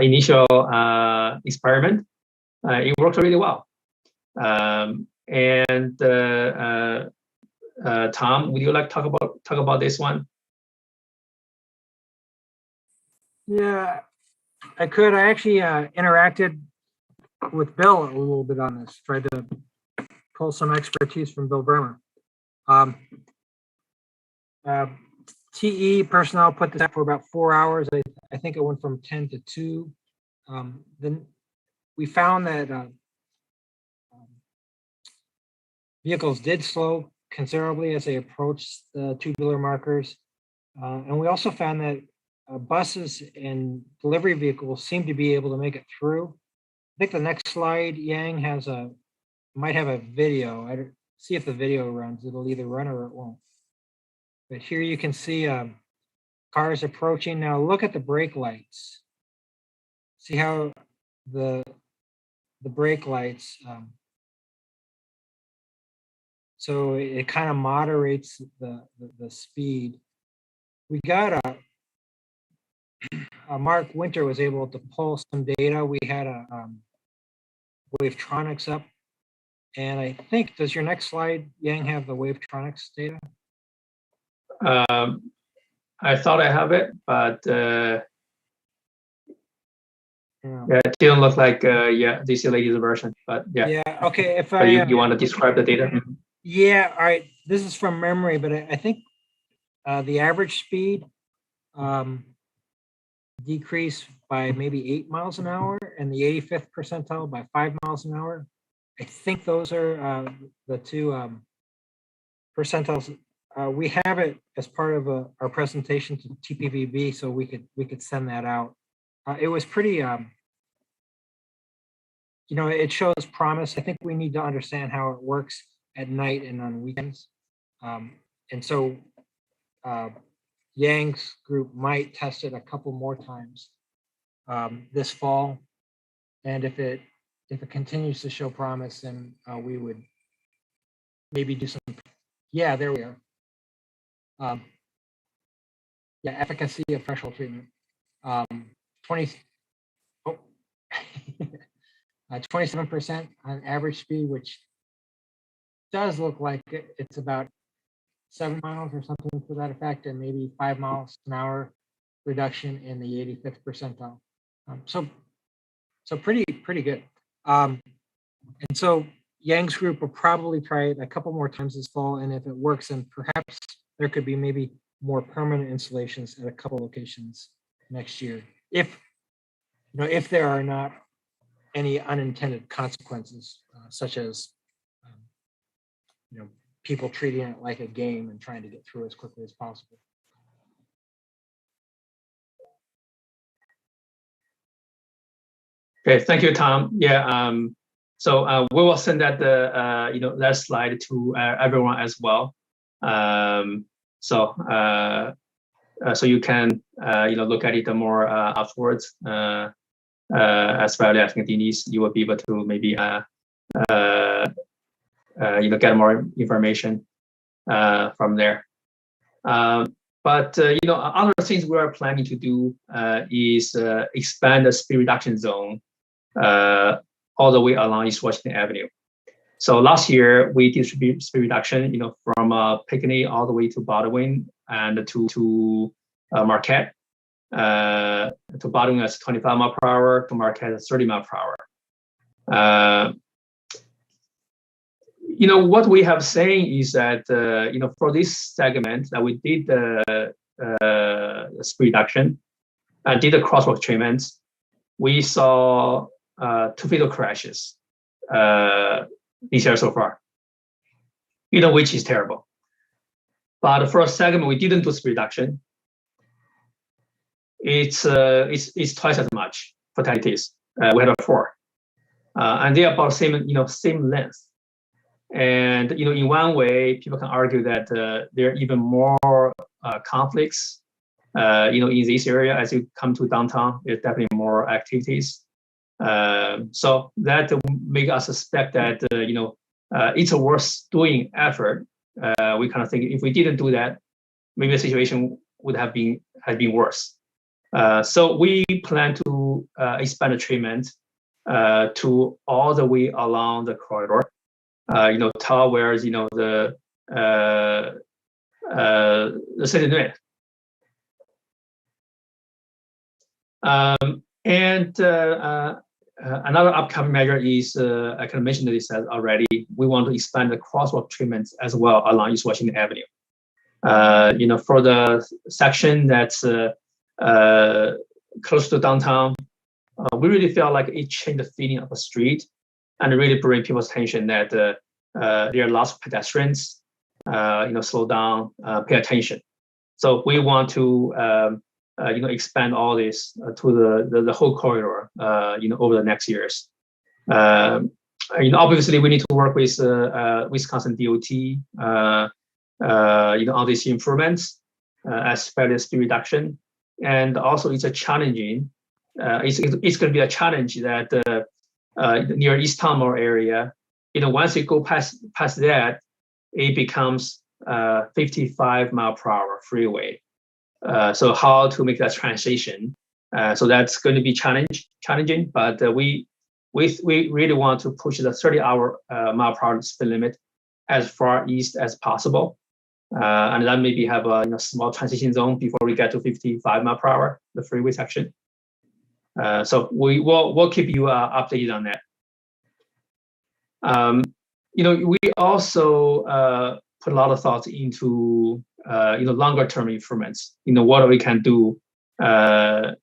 initial experiment. It worked really well. Tom, would you like to talk about this one? Yeah, I could. I actually interacted with Bill a little bit on this, tried to pull some expertise from Bill Bremer. TE personnel put this up for about 4 hours. I think it went from 10 to 2. Then we found that vehicles did slow considerably as they approached the tubular markers. And we also found that buses and delivery vehicles seem to be able to make it through. I think the next slide, Yang, might have a video. I don't see if the video runs. It'll either run or it won't. But here you can see cars approaching. Now look at the brake lights. See how the brake lights, so it kind of moderates the speed. We got Mark Winter was able to pull some data. We had Wavetronics up, and I think, does your next slide, Yang, have the Wavetronics data? I thought I have it, but yeah, it didn't look like this is the latest version. But yeah. Yeah. Okay. If you want to describe the data? Yeah. All right. This is from memory, but I think the average speed decreased by maybe 8 miles an hour, and the 85th percentile by 5 miles an hour. I think those are the two percentiles. We have it as part of our presentation to TPVB, so we could send that out. It was pretty, it shows promise. I think we need to understand how it works at night and on weekends. And so Yang's group might test it a couple more times this fall. And if it continues to show promise, then we would maybe do some, yeah, there we are. Yeah, efficacy of threshold treatment. 27% on average speed, which does look like it's about 7 miles or something to that effect, and maybe 5 miles an hour reduction in the 85th percentile. So pretty good. And so Yang's group will probably try it a couple more times this fall, and if it works, then perhaps there could be maybe more permanent installations at a couple locations next year, if there are not any unintended consequences, such as people treating it like a game and trying to get through as quickly as possible. Okay, thank you, Tom. Yeah, so we will send that that slide to everyone as well. So you can look at it more afterwards. As well, I think Denise, you will be able to maybe get more information from there. But other things we are planning to do is expand the speed reduction zone all the way along East Washington Avenue. So last year we did speed reduction, from Pinckney all the way to Baldwin and to Marquette. To Baldwin as 25 mile per hour, to Marquette as 30 mile per hour. What we have saying is that for this segment that we did the speed reduction and did the crosswalk treatments, we saw 2 fatal crashes this year so far, which is terrible. But for a segment we didn't do speed reduction, it's twice as much fatalities. We had 4, and they are about same length. And in one way, people can argue that there are even more conflicts. In this area as you come to downtown, there's definitely more activities. So that make us suspect that it's a worth doing effort. We kind of think if we didn't do that, maybe the situation would have been has been worse. So we plan to expand the treatment to all the way along the corridor. Towards the city limit. Another upcoming measure is, I can mention this already, we want to expand the crosswalk treatments as well along East Washington Avenue. For the section that's close to downtown, we really felt like it changed the feeling of the street and really bring people's attention that there are lots of pedestrians, slow down, pay attention. So we want to expand all this to the whole corridor, over the next years. Obviously we need to work with Wisconsin DOT, on these improvements, as well as speed reduction. And also it's a challenging, it's going to be a challenge that near East Townmore area, once you go past that, it becomes 55-mile-per-hour freeway. So how to make that transition? So that's going to be challenging, but we really want to push the 30-mile-per-hour speed limit as far east as possible, and then maybe have a small transition zone before we get to 55-mile-per-hour, the freeway section. So we'll keep you updated on that. We also put a lot of thought into longer term improvements. What we can do to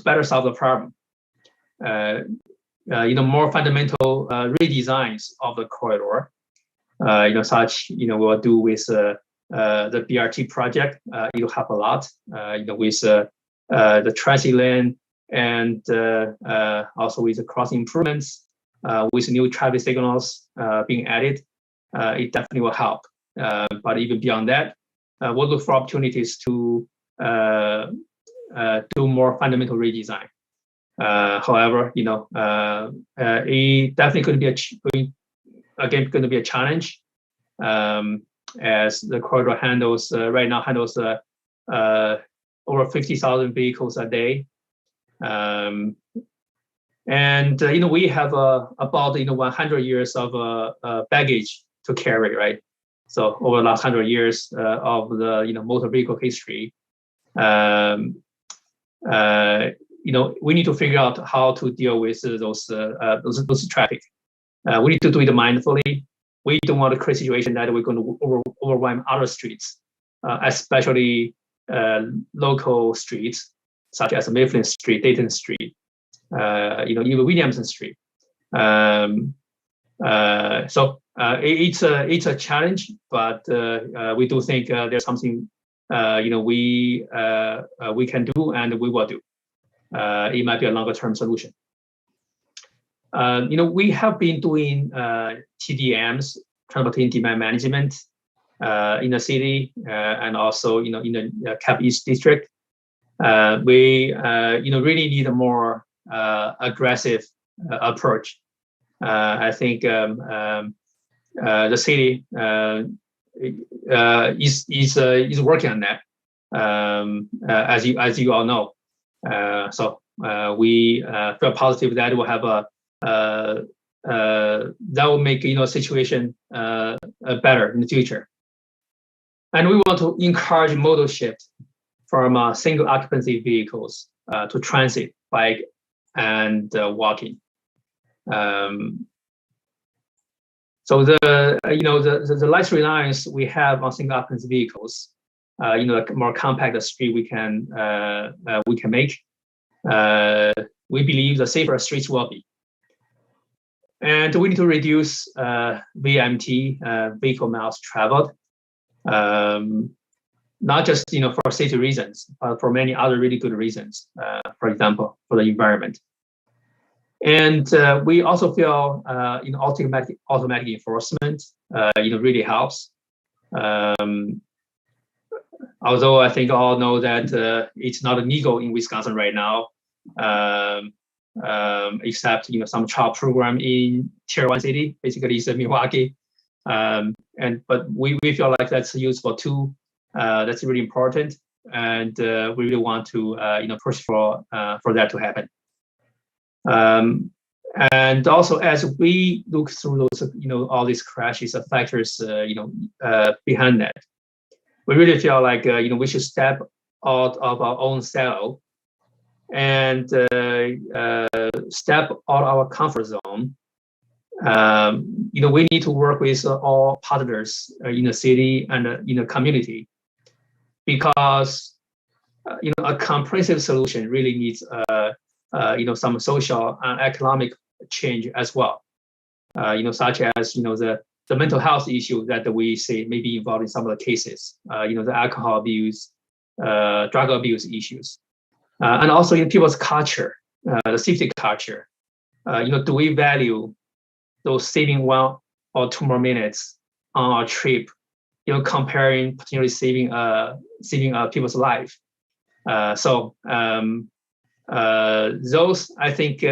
better solve the problem. More fundamental redesigns of the corridor. Such we'll do with the BRT project. It'll help a lot. With the transit lane and also with the crossing improvements, with new traffic signals being added, it definitely will help. But even beyond that, we'll look for opportunities to do more fundamental redesign. However, it definitely going to be a challenge, as the corridor right now handles over 50,000 vehicles a day. We have about 100 years of baggage to carry, right? So over the last 100 years of the motor vehicle history, we need to figure out how to deal with those traffic. We need to do it mindfully. We don't want to create a situation that we're going to overwhelm other streets, especially local streets such as Mifflin Street, Dayton Street, even Williamson Street. So it's a challenge, but we do think there's something we can do and we will do. It might be a longer term solution. We have been doing TDMs, transportation demand management, in the city and also in the Cap East district. We really need a more aggressive approach. I think the city is working on that, as you all know. So we feel positive that we'll have that will make situation better in the future. And we want to encourage modal shift from single occupancy vehicles to transit, bike, and walking. So the less reliance we have on single occupancy vehicles, the more compact the street we can make, we believe the safer streets will be. And we need to reduce VMT, vehicle miles traveled, not just for safety reasons, but for many other really good reasons. For example, for the environment. And we also feel automatic enforcement really helps. Although I think all know that it's not illegal in Wisconsin right now, except some child program in Tier 1 city, basically it's Milwaukee. But we feel like that's useful too. That's really important. and we really want to push for that to happen. And also, as we look through those, all these crashes, factors, behind that, we really feel like, we should step out of our own silo and step out of our comfort zone. We need to work with all partners in the city and in the community, because a comprehensive solution really needs some social and economic change as well. Such as the mental health issue that we see may be involved in some of the cases. The alcohol abuse, drug abuse issues, and also in people's culture, the safety culture. Do we value those saving 1 or 2 more minutes on our trip, comparing potentially saving people's life? Those, I think,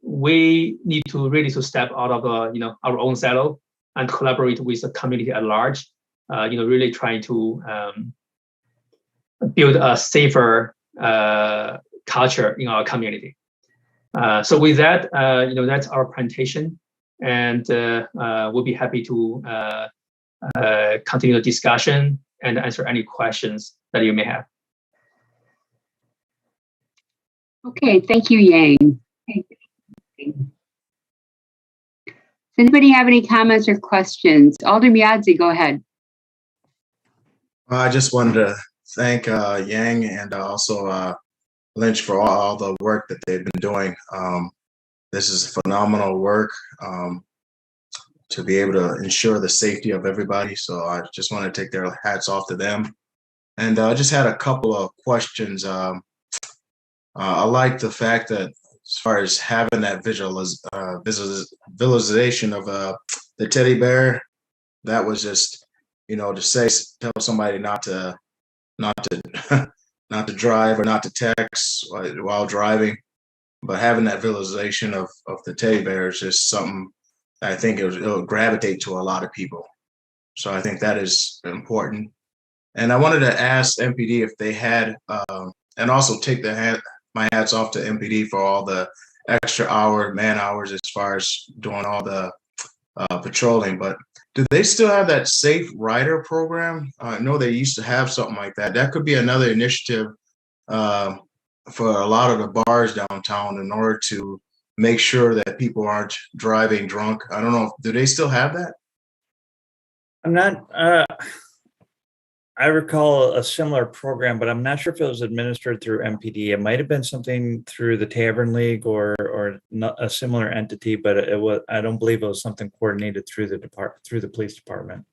we need to really step out of our own silo and collaborate with the community at large. Really trying to build a safer culture in our community. So with that, that's our presentation, and we'll be happy to continue the discussion and answer any questions that you may have. Okay, thank you, Yang. Does anybody have any comments or questions? Alder Miadzi, go ahead. I just wanted to thank Yang and also Lynch for all the work that they've been doing. This is phenomenal work to be able to ensure the safety of everybody. So I just want to take their hats off to them. And I just had a couple of questions. I like the fact that as far as having that visualization of the teddy bear, that was just, to tell somebody not to not to drive or not to text while driving, but having that visualization of the teddy bear is just something I think it'll gravitate to a lot of people. So I think that is important. And I wanted to ask MPD if they had, and also take my hats off to MPD for all the extra man hours as far as doing all the patrolling. But do they still have that Safe Rider program? I know they used to have something like that. That could be another initiative for a lot of the bars downtown in order to make sure that people aren't driving drunk. I don't know. Do they still have that? I'm not, I recall a similar program, but I'm not sure if it was administered through MPD. It might have been something through the Tavern League or not a similar entity, but I don't believe it was something coordinated through the police department.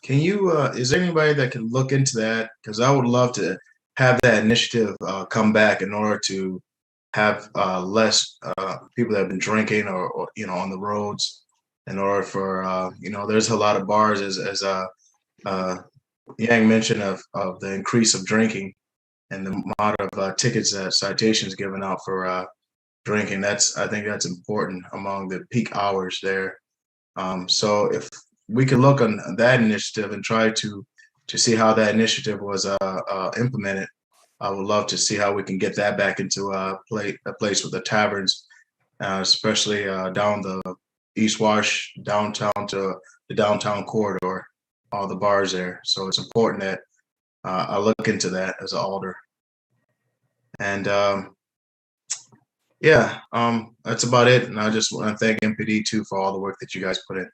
Can you, is there anybody that can look into that? Because I would love to have that initiative come back in order to have less people that have been drinking or on the roads, in order for, there's a lot of bars as Yang mentioned of the increase of drinking and the amount of tickets that citations given out for drinking. I think that's important among the peak hours there. So if we can look on that initiative and try to see how that initiative was implemented, I would love to see how we can get that back into a place with the taverns, especially down the East Wash downtown to the downtown corridor, all the bars there. So it's important that I look into that as an alder. And that's about it. And I just want to thank MPD too for all the work that you guys put in.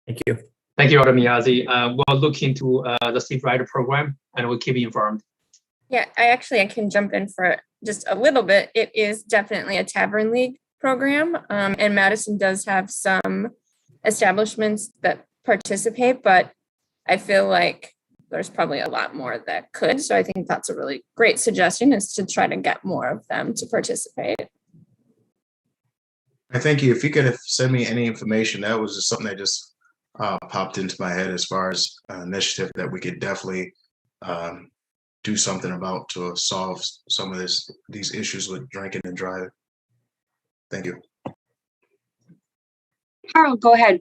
Thank you. Thank you, Alder Miyazi. We'll look into the Safe Rider program and we'll keep you informed. Yeah, I can jump in for just a little bit. It is definitely a Tavern League program, and Madison does have some establishments that participate, but I feel like there's probably a lot more that could. So I think that's a really great suggestion, is to try to get more of them to participate. I thank you. If you could send me any information, that was just something that just popped into my head as far as an initiative that we could definitely do something about to solve some of these issues with drinking and driving. Thank you. Harold, go ahead.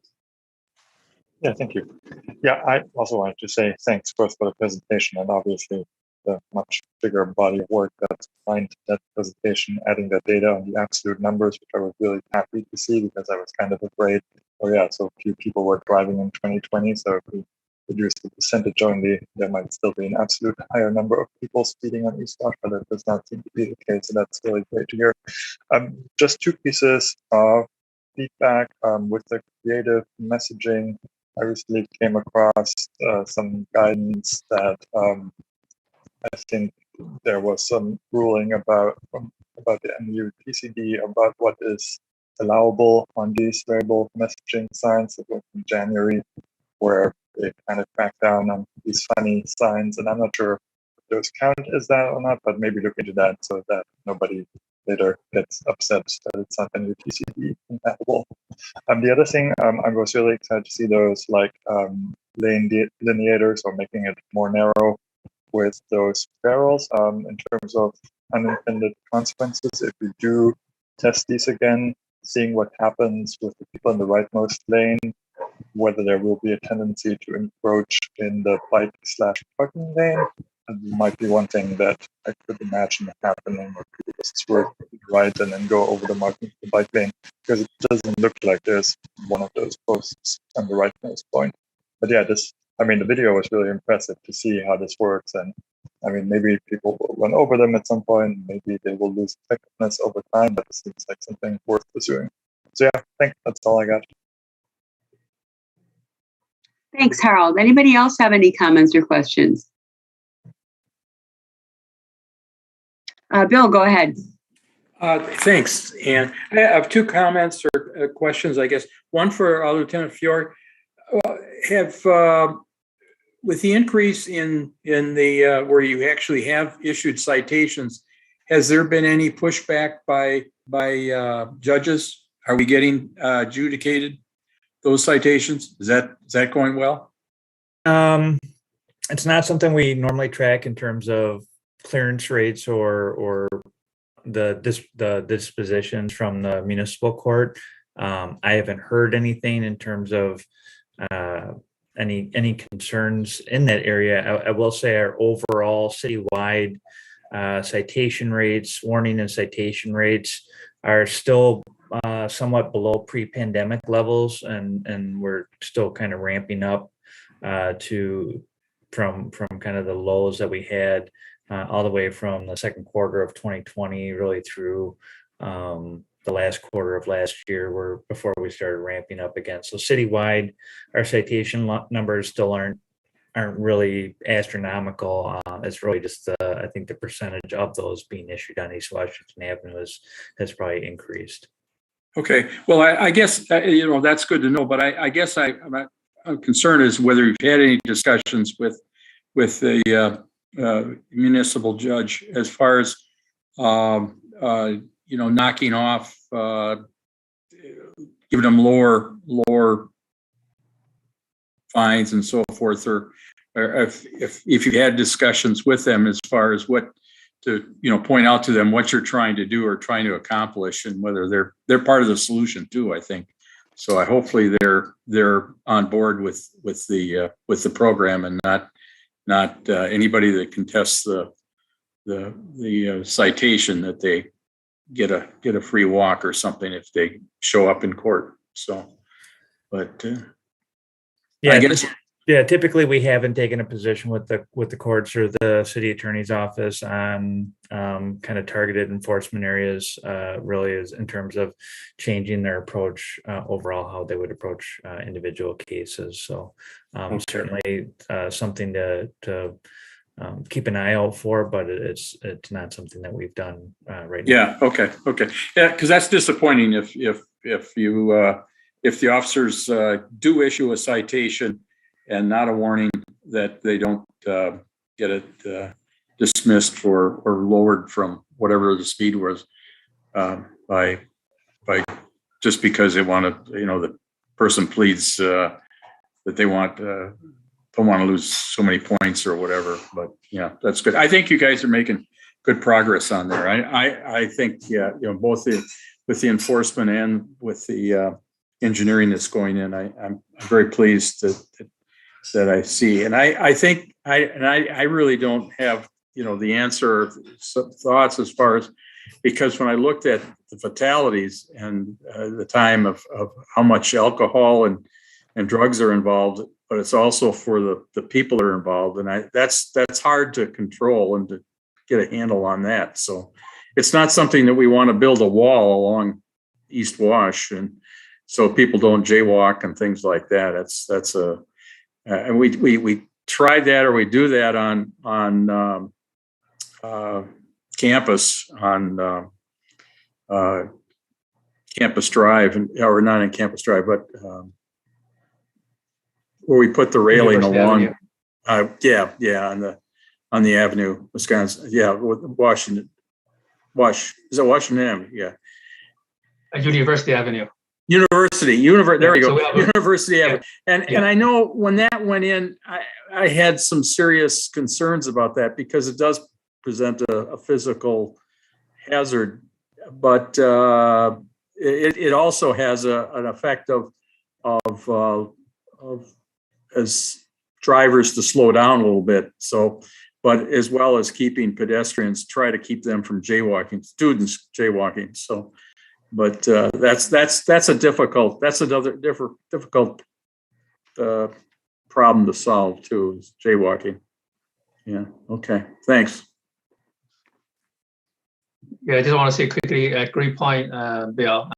Yeah, thank you. Yeah, I also wanted to say thanks both for the presentation and obviously the much bigger body of work that's behind that presentation, adding the data on the absolute numbers, which I was really happy to see because I was kind of afraid, oh yeah, so few people were driving in 2020, so if we reduce the percentage only, there might still be an absolute higher number of people speeding on East Wash, but that does not seem to be the case, so that's really great to hear. Just two pieces of feedback with the creative messaging. I recently came across some guidance that I think there was some ruling about the MU PCD about what is allowable on these variable messaging signs. It was in January, where they kind of cracked down on these funny signs, and I'm not sure if those count as that or not, but maybe look into that so that nobody later gets upset that it's not MU PCD compatible. The other thing, I was really excited to see those like lane delineators or making it more narrow with those barrels in terms of unintended consequences. If we do test these again, seeing what happens with the people in the rightmost lane, whether there will be a tendency to encroach in the bike/parking lane. And might be one thing that I could imagine happening, where people just swerve to the right and then go over the bike lane, because it doesn't look like there's one of those posts on the rightmost point. But yeah, the video was really impressive to see how this works. And I mean, maybe people will run over them at some point, maybe they will lose effectiveness over time, but it seems like something worth pursuing. So yeah, I think that's all I got. Thanks, Harold. Anybody else have any comments or questions? Bill, go ahead. Thanks, Ann. I have two comments or questions, I guess. One for Lieutenant Fiore. With the increase in the where you actually have issued citations, has there been any pushback by judges? Are we getting adjudicated those citations? Is that going well? It's not something we normally track in terms of clearance rates or the dispositions from the municipal court. I haven't heard anything in terms of any concerns in that area. I will say our overall citywide citation rates, warning and citation rates are still somewhat below pre-pandemic levels, and we're still kind of ramping up from kind of the lows that we had all the way from the second quarter of 2020 really through the last quarter of last year, before we started ramping up again. So citywide, our citation numbers still aren't really astronomical. It's really just I think the percentage of those being issued on East Washington Avenue has probably increased. Okay, well, I guess that's good to know. But I guess I'm concerned is whether you've had any discussions with the municipal judge as far as knocking off, giving them lower fines and so forth, or if you had discussions with them as far as what to point out to them what you're trying to do or trying to accomplish, and whether they're part of the solution too, I think. So hopefully they're on board with the program, and not anybody that contests the citation that they get a free walk or something if they show up in court. So, but yeah, I guess. Yeah, typically we haven't taken a position with the courts or the city attorney's office on kind of targeted enforcement areas, really, is in terms of changing their approach overall, how they would approach individual cases. So certainly something to keep an eye out for, but it's not something that we've done right now. Yeah. Okay. Yeah, because that's disappointing if the officers do issue a citation and not a warning, that they don't get it dismissed or lowered from whatever the speed was by just because they want to, the person pleads that they don't want to lose so many points or whatever. But yeah, that's good. I think you guys are making good progress on there. I think both with the enforcement and with the engineering that's going in. I'm very pleased that I see. And I think I really don't have, the answer or some thoughts as far as, because when I looked at the fatalities and the time of how much alcohol and drugs are involved, but it's also for the people that are involved. And that's hard to control and to get a handle on that. So it's not something that we want to build a wall along East Wash and so people don't jaywalk and things like that. And we tried that, or we do that on campus on Campus Drive, or not in Campus Drive, but where we put the railing University along. On the Avenue, Wisconsin. Yeah, with Washington. Is it Washington Avenue? Yeah. University Avenue. University. There we go. So University Avenue. And I know when that went in, I had some serious concerns about that because it does present a physical hazard, but it also has an effect of as drivers to slow down a little bit. So, but as well as keeping pedestrians, try to keep them from jaywalking, students jaywalking. So, but that's another difficult problem to solve too, is jaywalking. Yeah. Okay. Thanks. Yeah, I just want to say quickly, a great point, Bill.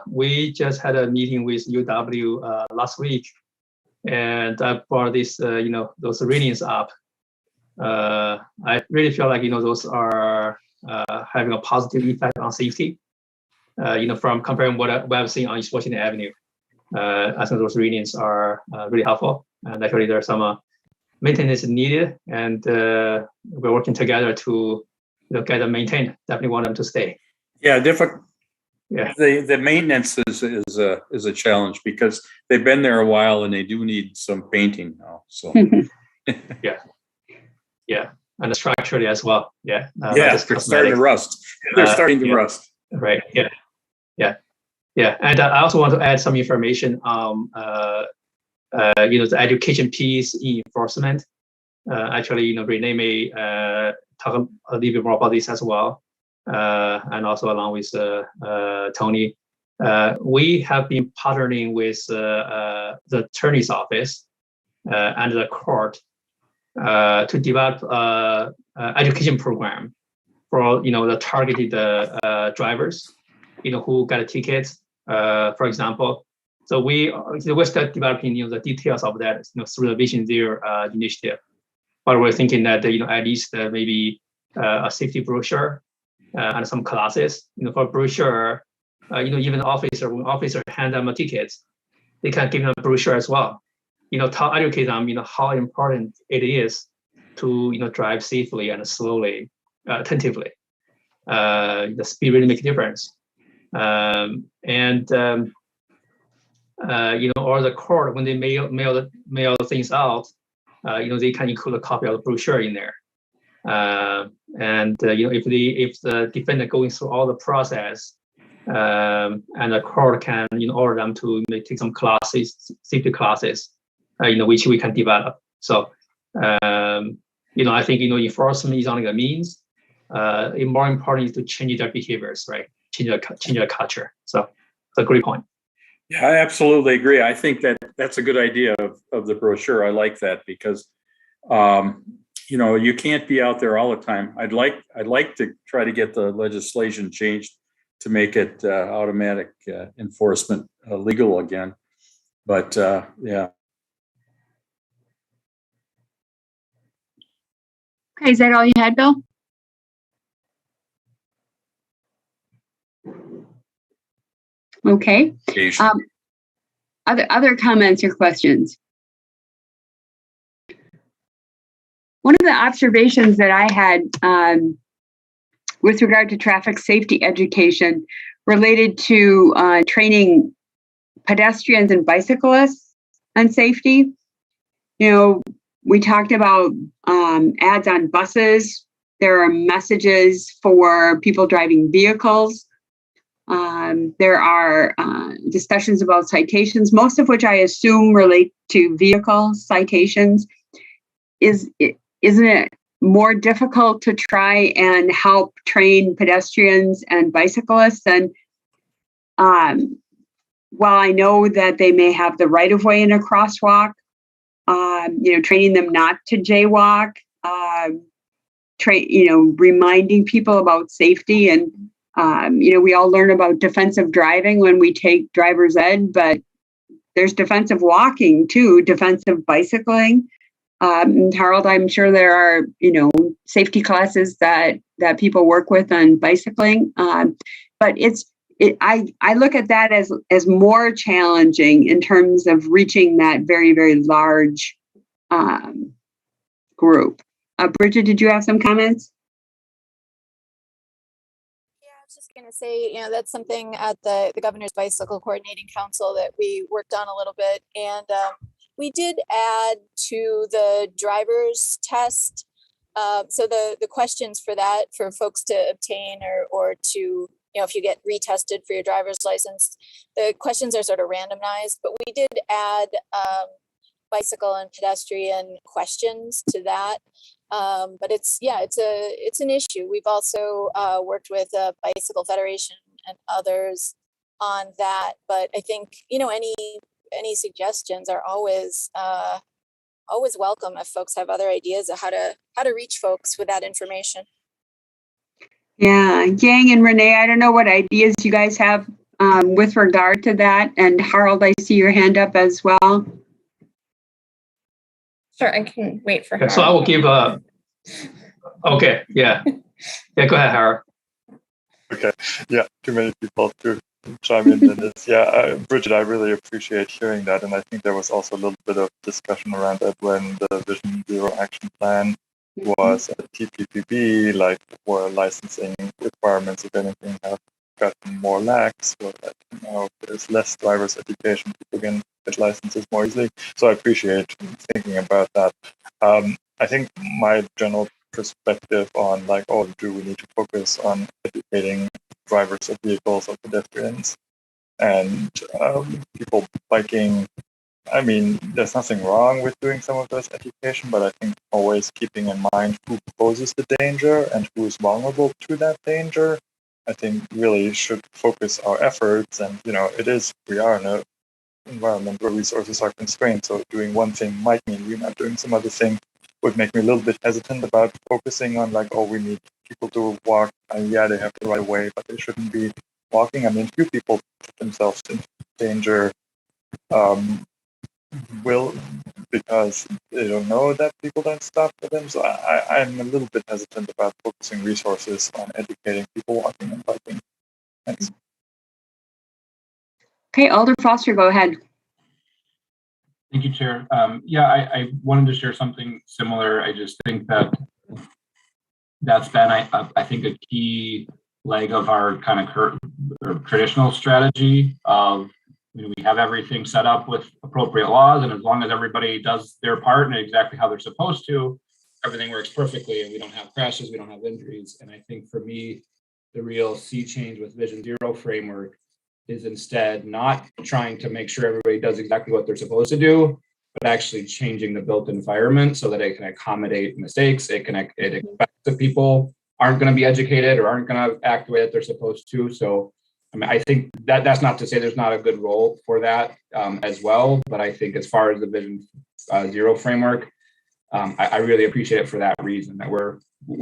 We just had a meeting with UW last week, and I brought this, those readings up. I really feel like, those are having a positive effect on safety. From comparing what I've seen on East Washington Avenue, I think those readings are really helpful. And actually, there's some maintenance needed, and we're working together to get them maintained. Definitely want them to stay. Yeah, difficult. Yeah. The maintenance is a challenge because they've been there a while and they do need some painting now. So yeah, and structurally as well. Yeah. They're starting to rust. They're starting to rust. Right. Yeah. And I also want to add some information on the education piece in enforcement. Actually, Renee may talk a little bit more about this as well. And also along with Tony, we have been partnering with the attorney's office and the court to develop education program for the targeted drivers, who got a ticket, for example. So we're still developing the details of that through the Vision Zero initiative. But we're thinking that at least maybe a safety brochure. And some classes, for brochure, even when officer hand them a ticket, they can give them a brochure as well. To educate them, how important it is to, drive safely and slowly, attentively. The speed really makes a difference. Or the court, when they mail things out, they can include a copy of the brochure in there. If the defendant going through all the process, and the court can order them to take some classes, safety classes, which we can develop. So I think enforcement is only a means. More important is to change their behaviors, right? Change their culture. So it's a great point. Yeah, I absolutely agree. I think that's a good idea of the brochure. I like that because you can't be out there all the time. I'd like to try to get the legislation changed to make it automatic enforcement legal again. But yeah. Okay, is that all you had, Bill? Okay. Other comments or questions? One of the observations that I had with regard to traffic safety education related to training pedestrians and bicyclists on safety. We talked about ads on buses. There are messages for people driving vehicles. There are discussions about citations, most of which I assume relate to vehicle citations. Isn't it more difficult to try and help train pedestrians and bicyclists? And while I know that they may have the right of way in a crosswalk, training them not to jaywalk, reminding people about safety. And, we all learn about defensive driving when we take driver's ed, but there's defensive walking too, defensive bicycling. Harold, I'm sure there are, safety classes that people work with on bicycling. But I look at that as more challenging in terms of reaching that very, very large group. Bridget, did you have some comments? Yeah, I was just going to say, that's something at the Governor's Bicycle Coordinating Council that we worked on a little bit. And we did add to the driver's test. So the questions for that, for folks to obtain or to, if you get retested for your driver's license, the questions are sort of randomized, but we did add bicycle and pedestrian questions to that. But it's an issue. We've also worked with Bicycle Federation and others on that. But I think, any suggestions are always welcome if folks have other ideas of how to reach folks with that information. Yeah, Yang and Renee, I don't know what ideas you guys have with regard to that. And Harold, I see your hand up as well. Sure, I can wait for Okay, her. so I will give okay, yeah. Yeah, go ahead, Harold. Okay, yeah, too many people to chime in this. Yeah, Bridget, I really appreciate hearing that. And I think there was also a little bit of discussion around that when the Vision Zero Action Plan was at TPPB, like where licensing requirements, if anything, have gotten more lax, so that there's less driver's education, people can get licenses more easily. So I appreciate thinking about that. I think my general perspective on do we need to focus on educating drivers of vehicles or pedestrians and people biking. I mean, there's nothing wrong with doing some of this education, but I think always keeping in mind who poses the danger and who is vulnerable to that danger, I think really should focus our efforts. And, we are in an environment where resources are constrained. So doing one thing might mean we're not doing some other thing. Would make me a little bit hesitant about focusing on we need people to walk. Yeah, they have the right way, but they shouldn't be walking. I mean, few people put themselves in danger because they don't know that people don't stop for them. So I'm a little bit hesitant about focusing resources on educating people walking and biking. Thanks. Okay, Alder Foster, go ahead. Thank you, Chair. I wanted to share something similar. I just think that's been, I think, a key leg of our kind of traditional strategy of, we have everything set up with appropriate laws, and as long as everybody does their part and exactly how they're supposed to, everything works perfectly, and we don't have crashes, we don't have injuries. And I think for me, the real sea change with Vision Zero framework is instead not trying to make sure everybody does exactly what they're supposed to do, but actually changing the built environment so that it can accommodate mistakes. It expects that people aren't going to be educated or aren't going to act the way that they're supposed to. So I think that's not to say there's not a good role for that as well. But I think as far as the Vision Zero framework, I really appreciate it for that reason, that we're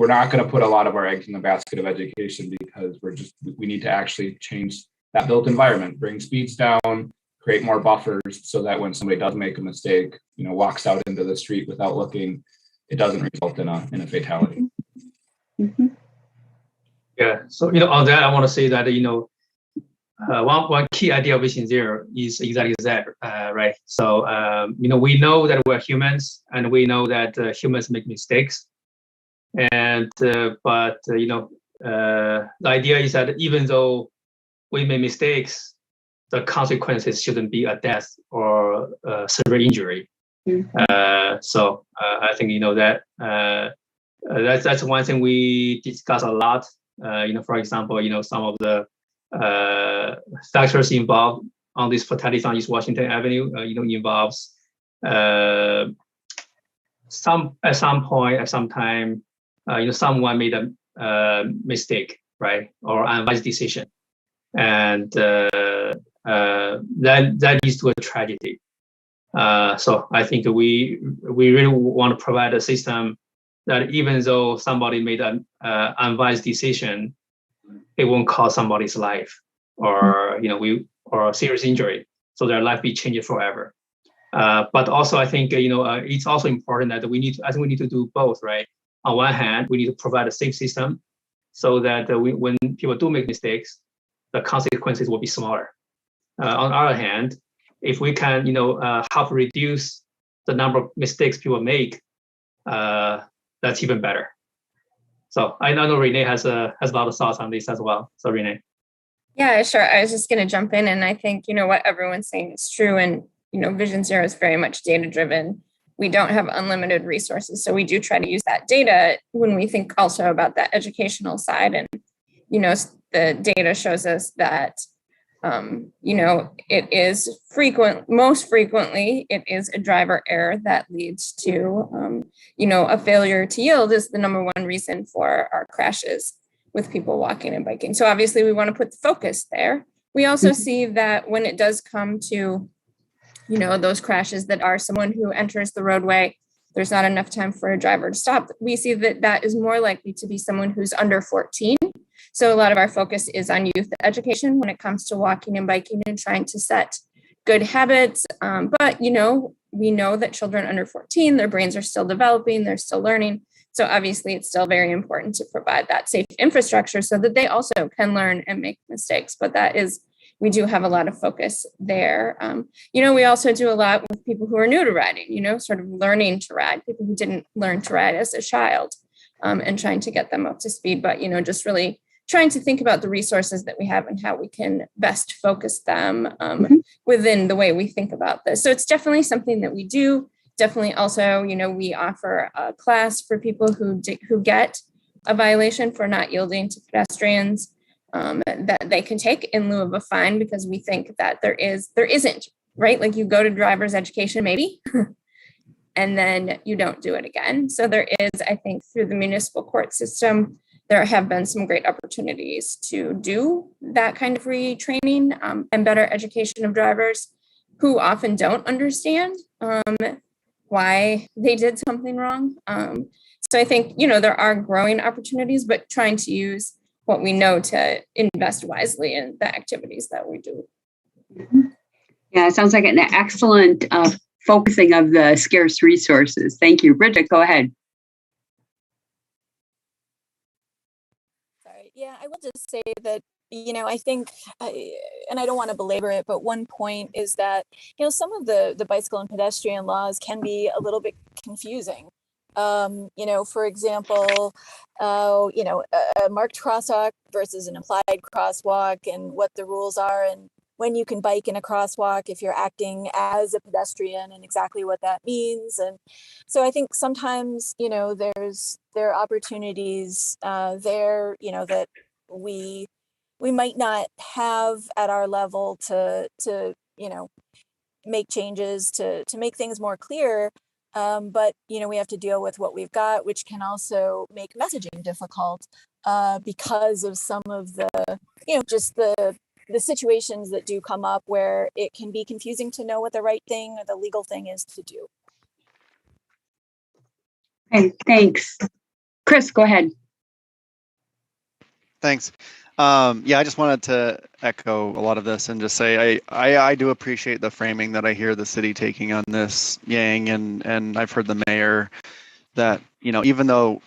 not going to put a lot of our eggs in the basket of education, because we need to actually change that built environment, bring speeds down, create more buffers so that when somebody does make a mistake, walks out into the street without looking, it doesn't result in a fatality. Mm-hmm. Yeah, so on that, I want to say that one key idea of Vision Zero is exactly that, right? So we know that we're humans, and we know that humans make mistakes, and but the idea is that even though we make mistakes, the consequences shouldn't be a death or severe injury. Mm-hmm. So I think that that's one thing we discuss a lot. For example, some of the factors involved on these fatalities on East Washington Avenue, involves at some point, at some time, someone made a mistake, right, or unwise decision, and that leads to a tragedy. So I think we really want to provide a system that even though somebody made an unwise decision, it won't cost somebody's life or or serious injury, so their life be changed forever. But also, I think it's also important that we need to do both, right? On one hand, we need to provide a safe system so that when people do make mistakes, the consequences will be smaller. On the other hand, if we can help reduce the number of mistakes people make, that's even better. So I know Renee has a lot of thoughts on this as well. So Renee. Yeah, sure. I was just going to jump in, and I think what everyone's saying is true. And Vision Zero is very much data driven. We don't have unlimited resources, so we do try to use that data when we think also about that educational side. And the data shows us that it is most frequently it is a driver error that leads to a failure to yield is the number one reason for our crashes with people walking and biking. So obviously we want to put the focus there. We also see that when it does come to those crashes that are someone who enters the roadway, there's not enough time for a driver to stop. We see that is more likely to be someone who's under 14. So a lot of our focus is on youth education when it comes to walking and biking and trying to set good habits. But, we know that children under 14, their brains are still developing, they're still learning. So obviously it's still very important to provide that safe infrastructure so that they also can learn and make mistakes. But we do have a lot of focus there. We also do a lot with people who are new to riding, sort of learning to ride, people who didn't learn to ride as a child, and trying to get them up to speed. But, just really trying to think about the resources that we have and how we can best focus them within the way we think about this. So it's definitely something that we do. Definitely also, we offer a class for people who get a violation for not yielding to pedestrians that they can take in lieu of a fine, because we think that there isn't, right? Like you go to driver's education maybe, and then you don't do it again. So there is, I think, through the municipal court system, there have been some great opportunities to do that kind of retraining and better education of drivers who often don't understand why they did something wrong. So I think, there are growing opportunities, but trying to use what we know to invest wisely in the activities that we do. Yeah, it sounds like an excellent focusing of the scarce resources. Thank you. Bridget, go ahead. Sorry. Yeah, I will just say that, I think, and I don't want to belabor it, but one point is that, some of the bicycle and pedestrian laws can be a little bit confusing. For example, a marked crosswalk versus an implied crosswalk, and what the rules are, and when you can bike in a crosswalk if you're acting as a pedestrian, and exactly what that means. And so I think sometimes, there are opportunities there, that we might not have at our level to make changes to make things more clear. But, we have to deal with what we've got, which can also make messaging difficult because of some of the, just the situations that do come up where it can be confusing to know what the right thing or the legal thing is to do. Okay, thanks. Chris, go ahead. Thanks. I just wanted to echo a lot of this and just say I do appreciate the framing that I hear the city taking on this, Yang, and I've heard the mayor that, even though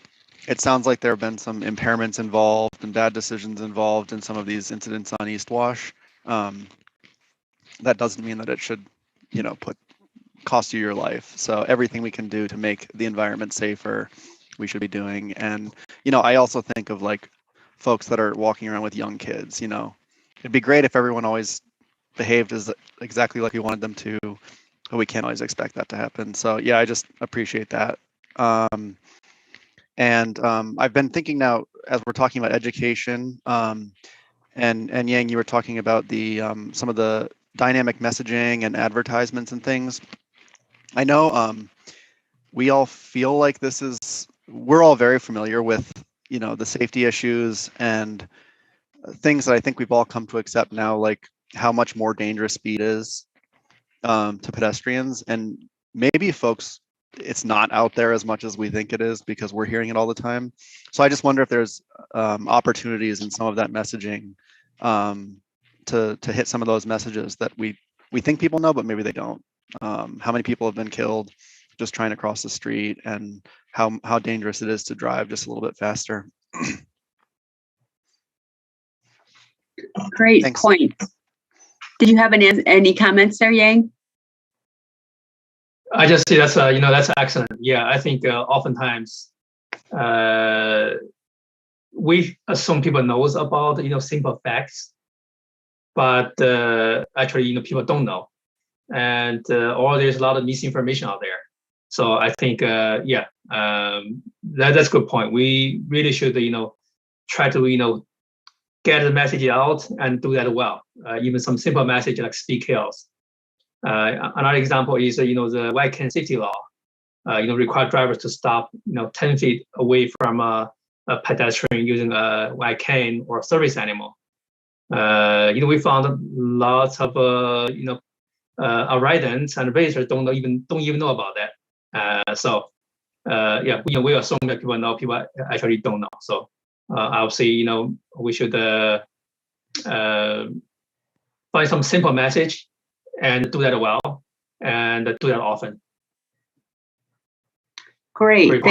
it sounds like there have been some impairments involved and bad decisions involved in some of these incidents on East Wash, that doesn't mean that it should, cost you your life. So everything we can do to make the environment safer, we should be doing. And, I also think of like folks that are walking around with young kids, it'd be great if everyone always behaved as exactly like we wanted them to, but we can't always expect that to happen. So yeah, I just appreciate that. And I've been thinking now, as we're talking about education, And Yang, you were talking about the some of the dynamic messaging and advertisements and things. I know we all feel like we're all very familiar with, the safety issues and things that I think we've all come to accept now, like how much more dangerous speed is to pedestrians. And maybe folks, it's not out there as much as we think it is because we're hearing it all the time. So I just wonder if there's opportunities in some of that messaging to hit some of those messages that we think people know, but maybe they don't. How many people have been killed just trying to cross the street, and how dangerous it is to drive just a little bit faster. Great Thanks. point. Did you have any comments there, Yang? I just see that's excellent. Yeah, I think oftentimes we assume people knows about simple facts, but actually people don't know, and or there's a lot of misinformation out there. So I think that's a good point. We really should try to get the message out and do that well. Even some simple message like speed kills. Another example is the white cane safety law. Require drivers to stop 10 feet away from a pedestrian using a white cane or service animal. We found lots of riders and visitors don't even know about that. We assume that people know, people actually don't know. So I would say we should find some simple message and do that well and do that often. Great,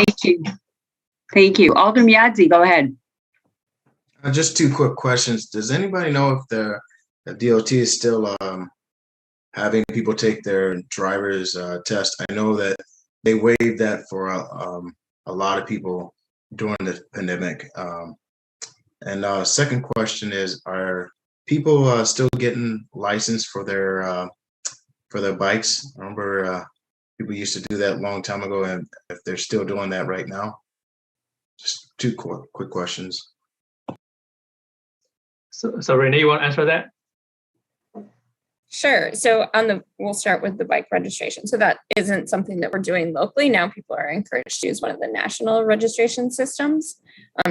thank you. Alderman Yadzi, go ahead. Just two quick questions. Does anybody know if the DOT is still having people take their driver's test? I know that they waived that for a lot of people during the pandemic. And second question is, are people still getting licensed for their bikes? I remember people used to do that a long time ago, and if they're still doing that right now. Just two quick questions. So Renee, you want to answer that? Sure. So we'll start with the bike registration. So that isn't something that we're doing locally. Now people are encouraged to use one of the national registration systems.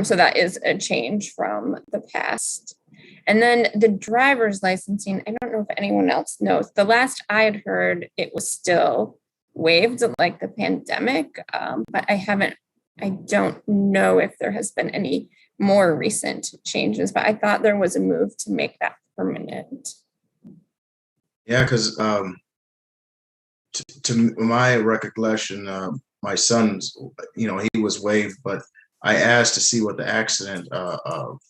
So that is a change from the past. And then the driver's licensing, I don't know if anyone else knows. The last I had heard, it was still waived like the pandemic, but I don't know if there has been any more recent changes, but I thought there was a move to make that permanent. Yeah, because to my recollection, my son's, he was waived, but I asked to see what the accident of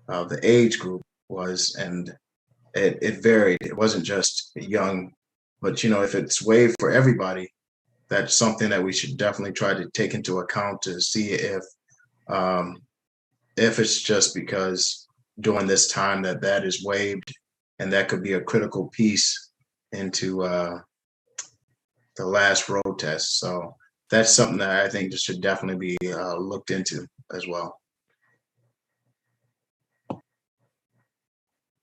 the age group was, and it varied. It wasn't just young, but if it's waived for everybody, that's something that we should definitely try to take into account to see if it's just because during this time that is waived, and that could be a critical piece into the last road test. So that's something that I think should definitely be looked into as well.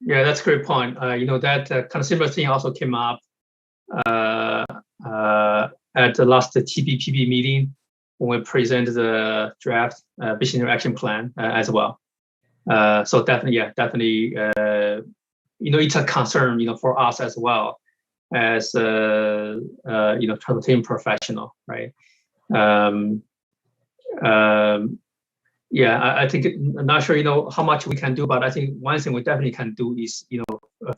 Yeah, that's a great point. That kind of similar thing also came up at the last TBPB meeting when we presented the draft business action plan as well. So definitely, it's a concern, for us as well as transportation professional, right? I think I'm not sure, how much we can do, but I think one thing we definitely can do is,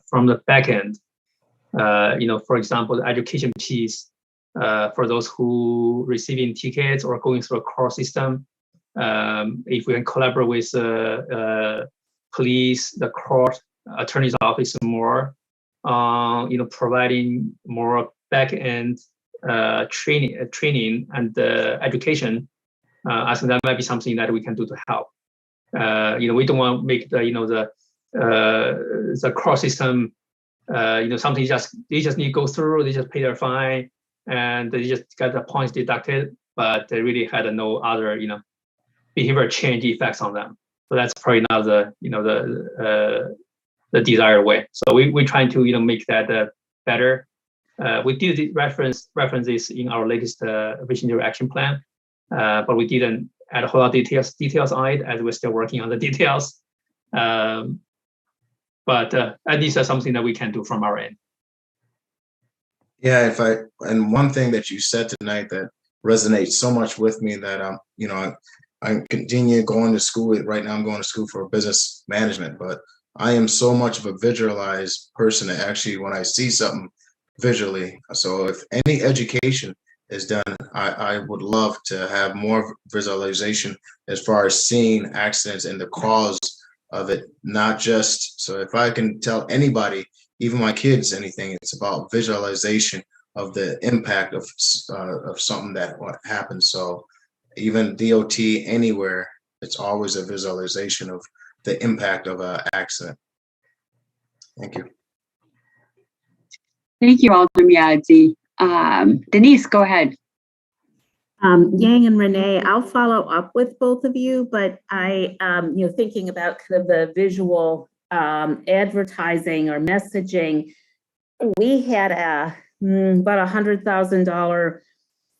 from the back end, for example, the education piece for those who receiving tickets or going through a course system. If we can collaborate with police, the court, attorney's office more, providing more back end training and education. I think that might be something that we can do to help. We don't want to make the court system, something they just need to go through. They just pay their fine and they just got the points deducted, but they really had no other behavior change effects on them. So that's probably not the the desired way. So we're trying to make that better. We did reference this in our latest Vision Zero action plan, but we didn't add a whole lot of details on it as we're still working on the details. But at least that's something that we can do from our end. Yeah, and one thing that you said tonight that resonates so much with me that I continue going to school. Right now I'm going to school for business management, but I am so much of a visualized person that actually when I see something visually, so if any education is done, I would love to have more visualization as far as seeing accidents and the cause of it, not just, so if I can tell anybody, even my kids, anything, it's about visualization of the impact of something that happened. So even DOT anywhere, it's always a visualization of the impact of an accident. Thank you. Thank you, Alderman Yazzie. Denise, go ahead. Yang and Renee, I'll follow up with both of you, but I, thinking about kind of the visual advertising or messaging, we had about $100,000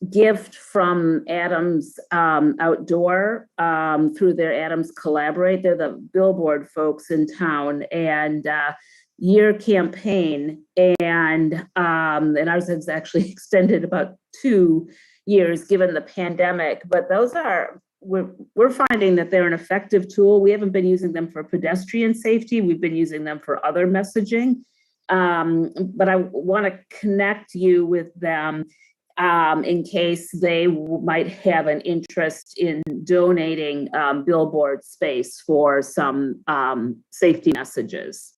gift from Adams Outdoor through their Adams Collaborate. They're the billboard folks in town, and year campaign, and ours has actually extended about 2 years given the pandemic. But those we're finding that they're an effective tool. We haven't been using them for pedestrian safety. We've been using them for other messaging. But I want to connect you with them in case they might have an interest in donating billboard space for some safety messages.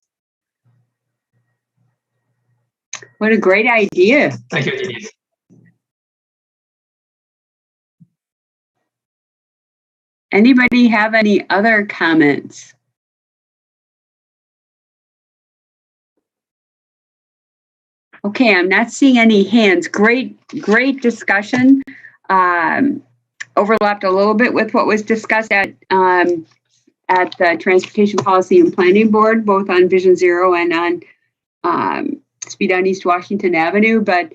What a great idea. Thank you, Denise. Anybody have any other comments? Okay, I'm not seeing any hands. Great discussion. Overlapped a little bit with what was discussed at the Transportation Policy and Planning Board, both on Vision Zero and on speed on East Washington Avenue, but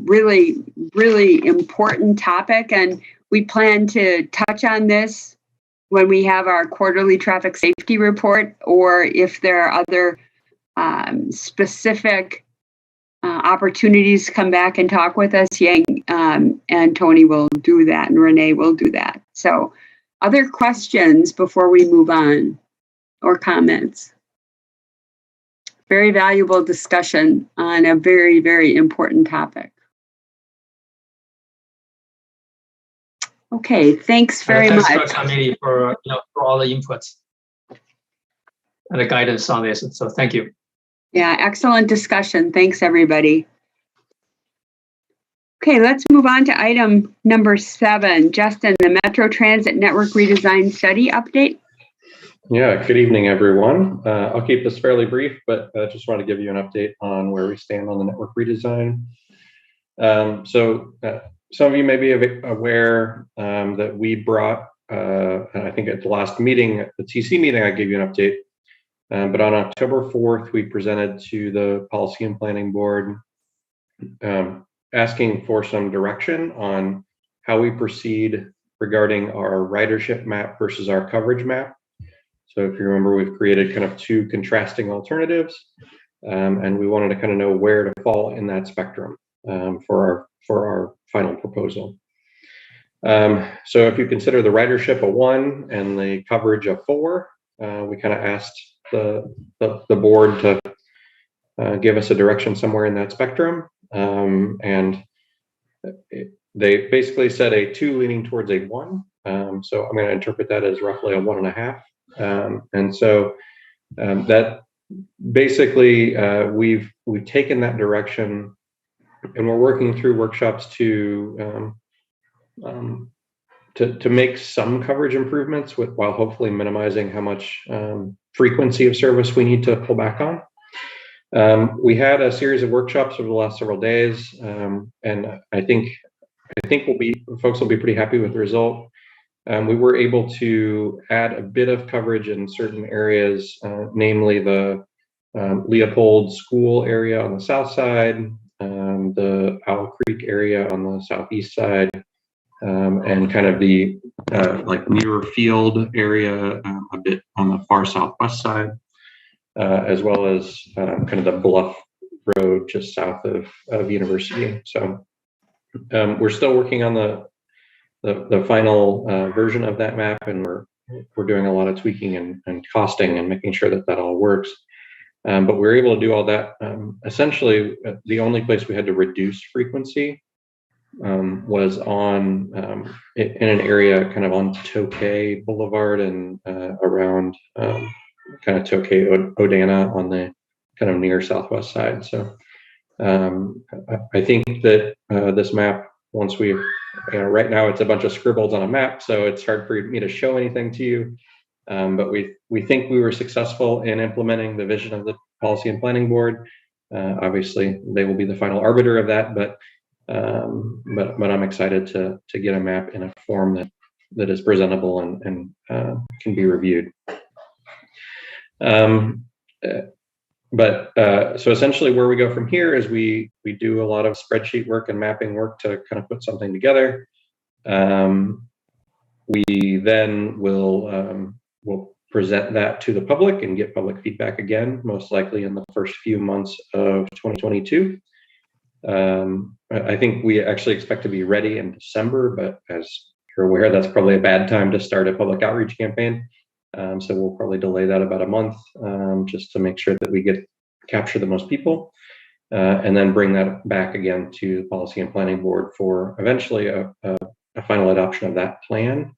really important topic. And we plan to touch on this when we have our quarterly traffic safety report, or if there are other specific opportunities to come back and talk with us. Yang and Tony will do that, and Renee will do that. So other questions before we move on, or comments? Very valuable discussion on a very, very important topic. Okay, thanks very much. Thanks to our committee for all the inputs and the guidance on this. So thank you. Yeah, excellent discussion. Thanks, everybody. Okay, let's move on to item number 7. Justin, the Metro Transit Network Redesign Study update. Yeah, good evening, everyone. I'll keep this fairly brief, but just want to give you an update on where we stand on the network redesign. Some of you may be aware that we brought, and I think at the last meeting, at the TC meeting, I gave you an update. But on October 4th, we presented to the Policy and Planning Board asking for some direction on how we proceed regarding our ridership map versus our coverage map. So if you remember, we've created kind of 2 contrasting alternatives, and we wanted to kind of know where to fall in that spectrum for our final proposal. So if you consider the ridership a 1 and the coverage a 4, we kind of asked the board to give us a direction somewhere in that spectrum, and they basically said a 2 leaning towards a 1. So I'm going to interpret that as roughly a 1.5. And so that basically we've taken that direction, and we're working through workshops to make some coverage improvements while hopefully minimizing how much frequency of service we need to pull back on. We had a series of workshops over the last several days, and I think folks will be pretty happy with the result. We were able to add a bit of coverage in certain areas, namely the Leopold School area on the south side, the Owl Creek area on the southeast side, and kind of the like nearer field area a bit on the far southwest side, as well as kind of the Bluff Road just south of University. So we're still working on the final version of that map, and we're doing a lot of tweaking and costing and making sure that all works. But we're able to do all that. Essentially, the only place we had to reduce frequency was on in an area kind of on Tokay Boulevard and around kind of Tokay Odana on the kind of near southwest side. So I think that this map, once we, right now it's a bunch of scribbles on a map, so it's hard for me to show anything to you. But we think we were successful in implementing the vision of the Policy and Planning Board. Obviously, they will be the final arbiter of that, but I'm excited to get a map in a form that is presentable and can be reviewed. So essentially where we go from here is we do a lot of spreadsheet work and mapping work to kind of put something together. We then will present that to the public and get public feedback again, most likely in the first few months of 2022. I think we actually expect to be ready in December, but as you're aware, that's probably a bad time to start a public outreach campaign. So we'll probably delay that about a month just to make sure that we capture the most people and then bring that back again to the Policy and Planning Board for eventually a final adoption of that plan.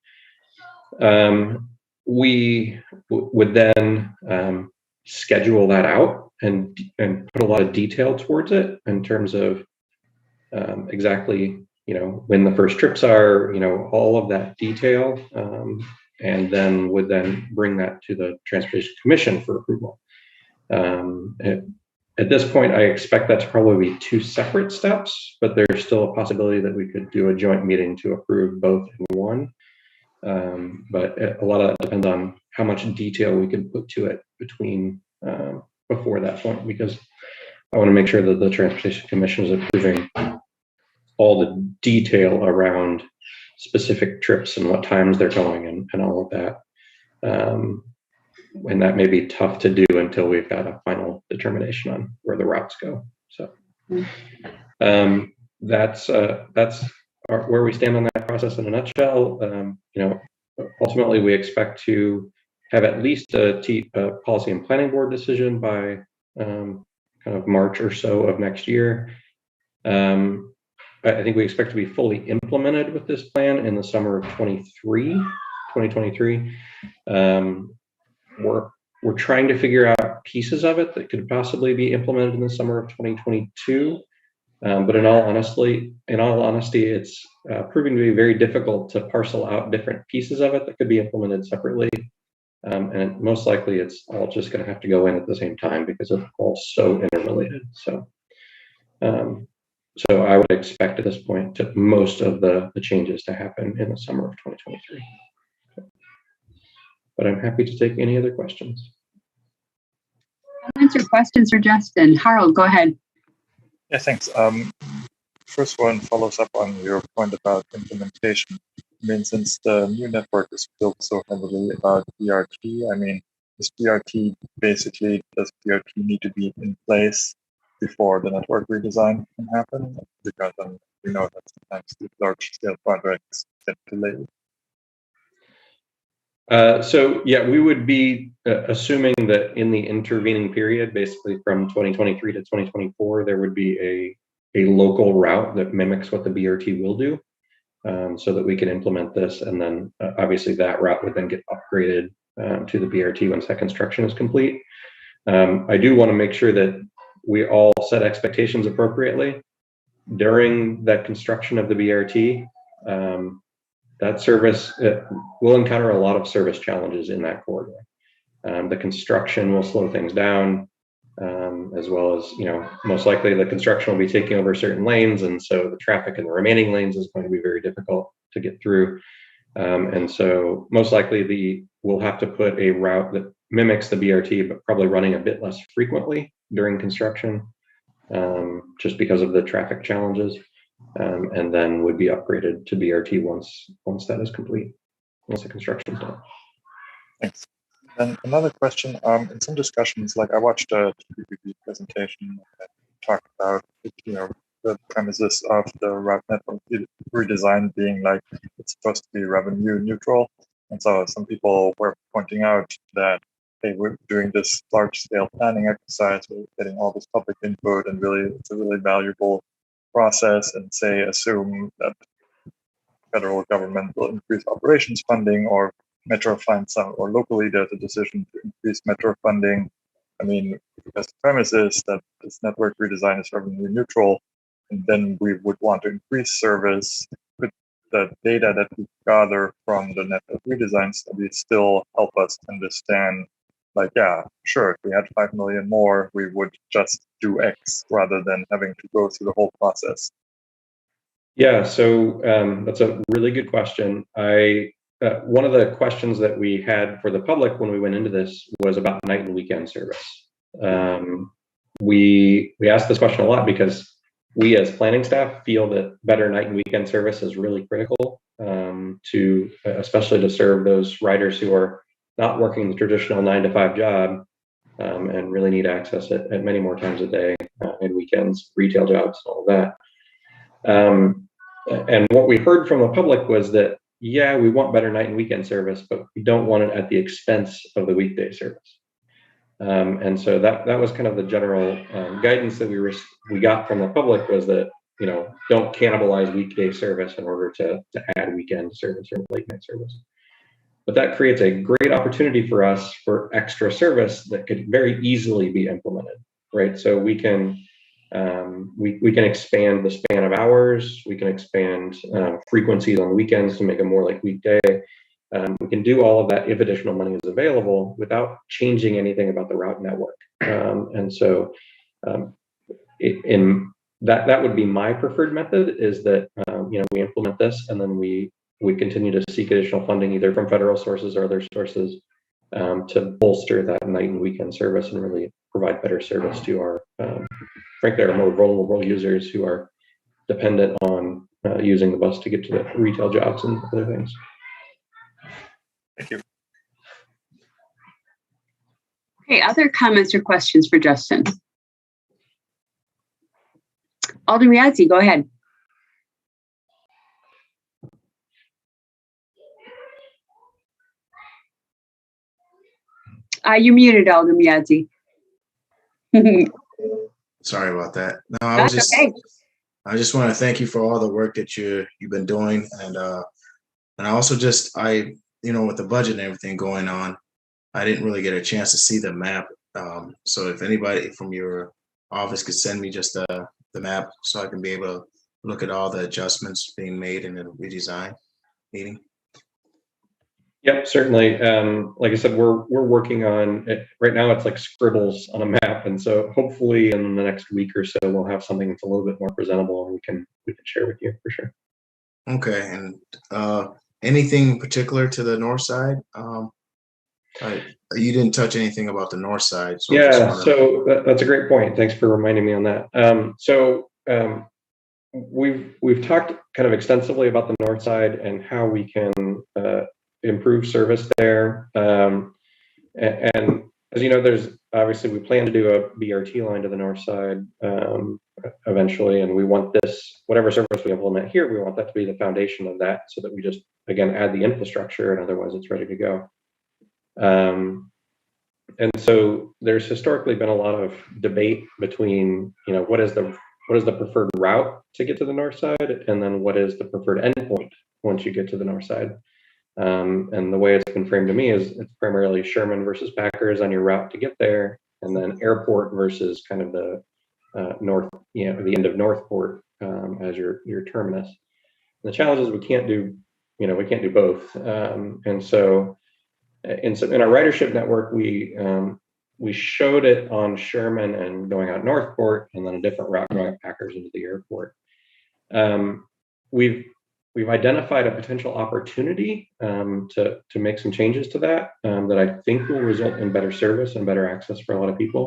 We would then schedule that out and put a lot of detail towards it in terms of exactly, when the first trips are, all of that detail, and then would bring that to the Transportation Commission for approval. At this point, I expect that to probably be two separate steps, but there's still a possibility that we could do a joint meeting to approve both in one. But a lot of that depends on how much detail we can put to it before that point, because I want to make sure that the Transportation Commission is approving all the detail around specific trips and what times they're going and all of that. And that may be tough to do until we've got a final determination on where the routes go. So that's where we stand on that process in a nutshell. Ultimately, we expect to have at least a Policy and Planning Board decision by kind of March or so of next year. I think we expect to be fully implemented with this plan in the summer of 2023. We're trying to figure out pieces of it that could possibly be implemented in the summer of 2022. But in all honesty, it's proving to be very difficult to parcel out different pieces of it that could be implemented separately. And most likely it's all just going to have to go in at the same time because it's all so interrelated. So I would expect at this point to most of the changes to happen in the summer of 2023. But I'm happy to take any other questions. Comments or questions for Justin? Harold, go ahead. Yeah, thanks. First one follows up on your point about implementation. I mean, since the new network is built so heavily about BRT, does BRT need to be in place before the network redesign can happen? Because we know that sometimes the large-scale projects get delayed. So yeah, we would be assuming that in the intervening period, basically from 2023 to 2024, there would be a local route that mimics what the BRT will do, so that we can implement this, and then obviously that route would then get upgraded to the BRT once that construction is complete. I do want to make sure that we all set expectations appropriately during that construction of the BRT. That service will encounter a lot of service challenges in that corridor. The construction will slow things down, as well as, most likely the construction will be taking over certain lanes, and so the traffic in the remaining lanes is going to be very difficult to get through. And so most likely we'll have to put a route that mimics the BRT, but probably running a bit less frequently during construction, just because of the traffic challenges, and then would be upgraded to BRT once that is complete, once the construction is done. Thanks. And another question, in some discussions, like I watched a TPP presentation that talked about, the premises of the route network redesign being like it's supposed to be revenue neutral. And so some people were pointing out that they were doing this large scale planning exercise, we're getting all this public input, and really it's a really valuable process, and say assume that federal government will increase operations funding, or Metro finds some, or locally there's a decision to increase Metro funding. I mean, because the premise is that this network redesign is revenue neutral, and then we would want to increase service. Could the data that we gather from the network redesign study still help us understand, like, yeah, sure, if we had 5 million more, we would just do X rather than having to go through the whole process? Yeah, so that's a really good question. One of the questions that we had for the public when we went into this was about night and weekend service. We asked this question a lot because we as planning staff feel that better night and weekend service is really critical especially to serve those riders who are not working the traditional 9-to-5 job and really need access at many more times a day and weekends, retail jobs, all of that. And what we heard from the public was that, yeah, we want better night and weekend service, but we don't want it at the expense of the weekday service. And so that was kind of the general guidance that we got from the public, was that, don't cannibalize weekday service in order to add weekend service or late night service. But that creates a great opportunity for us for extra service that could very easily be implemented, right? So we can expand the span of hours. We can expand frequencies on weekends to make them more like weekday. We can do all of that if additional money is available without changing anything about the route network. And so that would be my preferred method, is that we implement this and then we continue to seek additional funding either from federal sources or other sources to bolster that night and weekend service and really provide better service to our frankly, our more vulnerable users who are dependent on using the bus to get to the retail jobs and other things. Thank you. Okay, other comments or questions for Justin? Alden Riazzi, go ahead. You're muted, Alden Riazzi. Sorry about that. No, That's okay. I just want to thank you for all the work that you've been doing, and I also with the budget and everything going on, I didn't really get a chance to see the map. So if anybody from your office could send me just the map, so I can be able to look at all the adjustments being made in the redesign meeting. Yep, certainly. Like I said, we're working on it right now. It's like scribbles on a map, and so hopefully in the next week or so we'll have something that's a little bit more presentable and we can share with you for sure. Okay, and anything particular to the north side? You didn't touch anything about the north side. So yeah, so that's a great point. Thanks for reminding me on that. We've talked kind of extensively about the north side and how we can improve service there. And as you know, there's obviously, we plan to do a BRT line to the north side eventually, and we want this, whatever service we implement here, we want that to be the foundation of that, so that we just, again, add the infrastructure, and otherwise it's ready to go. And so there's historically been a lot of debate between, what is the preferred route to get to the north side, and then what is the preferred endpoint once you get to the north side. And the way it's been framed to me is it's primarily Sherman versus Packers on your route to get there, and then airport versus kind of the north, the end of Northport as your terminus. And the challenge is we can't do both. And so in our ridership network, we showed it on Sherman and going out Northport, and then a different route going Packers into the airport. we've identified a potential opportunity to make some changes to that that I think will result in better service and better access for a lot of people.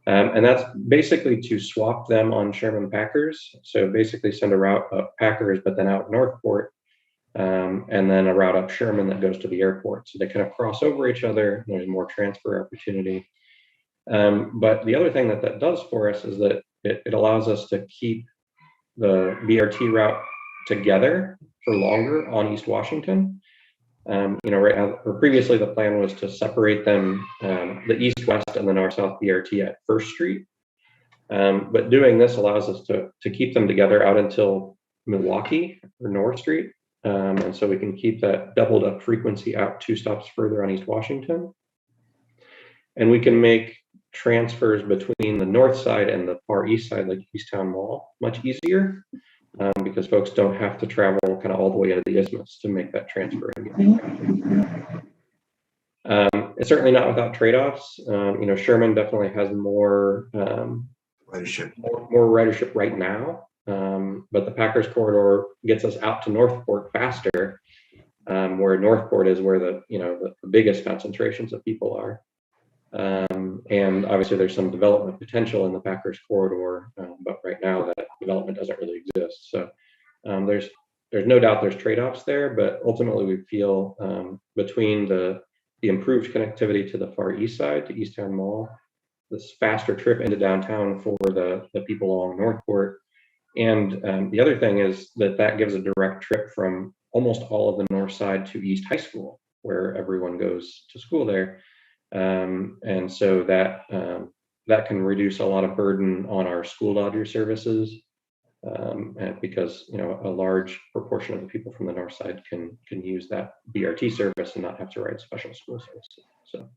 And that's basically to swap them on Sherman Packers. So basically send a route up Packers, but then out Northport, and then a route up Sherman that goes to the airport. So they kind of cross over each other. There's more transfer opportunity. But the other thing that that does for us is that it allows us to keep the BRT route together for longer on East Washington. Right now, or previously the plan was to separate them, the east-west and the north-south BRT at First Street. But doing this allows us to keep them together out until Milwaukee or North Street. And so we can keep that doubled up frequency out 2 stops further on East Washington. And we can make transfers between the north side and the far east side, like Easttown Mall, much easier. Because folks don't have to travel kind of all the way into the isthmus to make that transfer. It's certainly not without trade-offs. Sherman definitely has more ridership, more ridership right now, but the Packers corridor gets us out to Northport faster, where Northport is where the biggest concentrations of people are. And obviously there's some development potential in the Packers corridor, but right now that development doesn't really exist. So there's no doubt there's trade-offs there, but ultimately we feel between the improved connectivity to the far east side, to Easttown Mall, this faster trip into downtown for the people along Northport. And the other thing is that gives a direct trip from almost all of the north side to East High School, where everyone goes to school there. And so that can reduce a lot of burden on our school lodger services, and because a large proportion of the people from the north side can use that BRT service and not have to ride special school services. So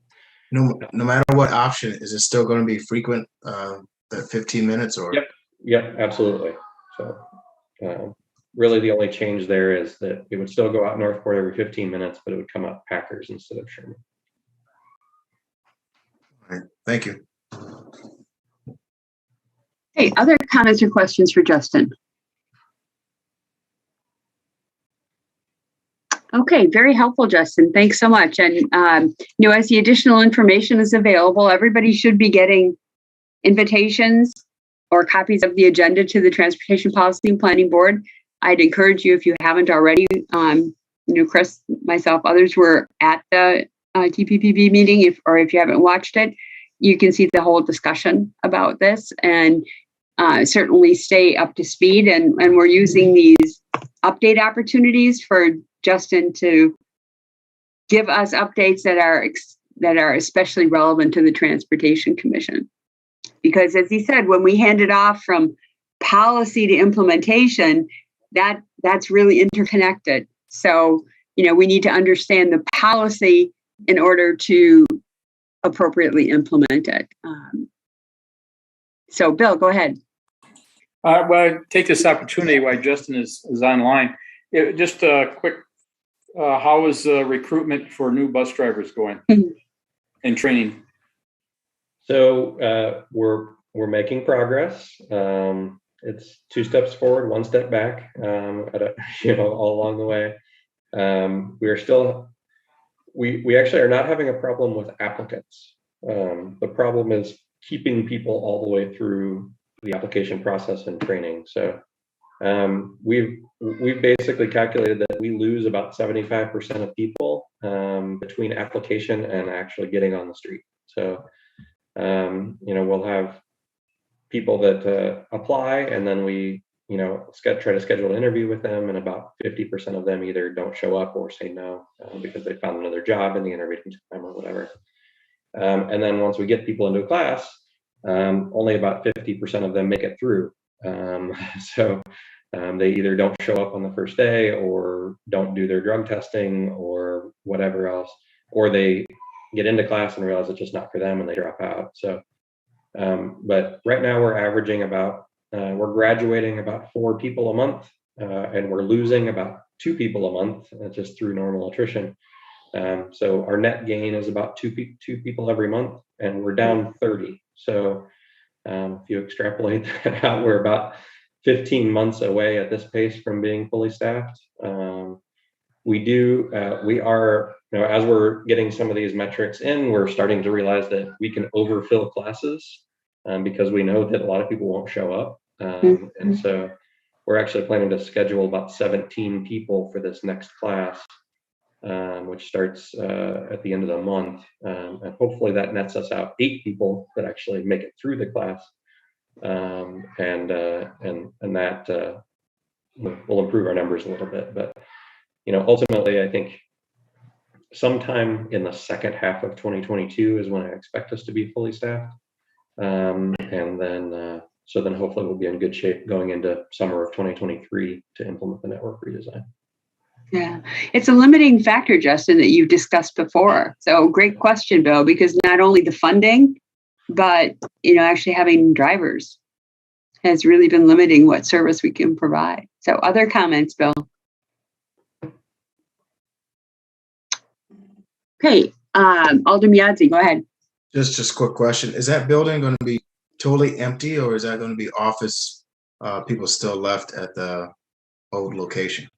no matter what option, is it still going to be frequent, that 15 minutes or? Yep, absolutely. So really the only change there is that it would still go out Northport every 15 minutes, but it would come up Packers instead of Sherman. All right, thank you. Hey, other comments or questions for Justin? Okay, very helpful, Justin. Thanks so much. And, as the additional information is available, everybody should be getting invitations or copies of the agenda to the Transportation Policy and Planning Board. I'd encourage you, if you haven't already, Chris, myself, others were at the TPPB meeting, if you haven't watched it, you can see the whole discussion about this and certainly stay up to speed. And we're using these update opportunities for Justin to give us updates that are especially relevant to the Transportation Commission. Because as he said, when we hand it off from policy to implementation, that's really interconnected. So, we need to understand the policy in order to appropriately implement it. So Bill, go ahead. Well, I take this opportunity while Justin is online. Just a quick, how is recruitment for new bus drivers going and training? So we're making progress. It's 2 steps forward, 1 step back, all along the way. We actually are not having a problem with applicants. The problem is keeping people all the way through the application process and training. So we've basically calculated that we lose about 75% of people between application and actually getting on the street. So we'll have people that apply, and then we try to schedule an interview with them, and about 50% of them either don't show up or say no because they found another job in the interview time or whatever. And then once we get people into a class, only about 50% of them make it through. So they either don't show up on the first day or don't do their drug testing or whatever else, or they get into class and realize it's just not for them and they drop out. So, but right now we're averaging we're graduating about 4 people a month, and we're losing about 2 people a month just through normal attrition. So our net gain is about 2 people every month, and we're down 30. So if you extrapolate that out, we're about 15 months away at this pace from being fully staffed. We are, as we're getting some of these metrics in, we're starting to realize that we can overfill classes because we know that a lot of people won't show up. And so we're actually planning to schedule about 17 people for this next class, which starts at the end of the month. And hopefully that nets us out 8 people that actually make it through the class. And that will improve our numbers a little bit. But ultimately, I think sometime in the second half of 2022 is when I expect us to be fully staffed. And then hopefully we'll be in good shape going into summer of 2023 to implement the network redesign. Yeah, it's a limiting factor, Justin, that you've discussed before. So great question, Bill, because not only the funding, but actually having drivers has really been limiting what service we can provide. So other comments, Bill? Okay, Alderman Yazzie, go ahead. Just a quick question. Is that building going to be totally empty, or is that going to be office people still left at the old location?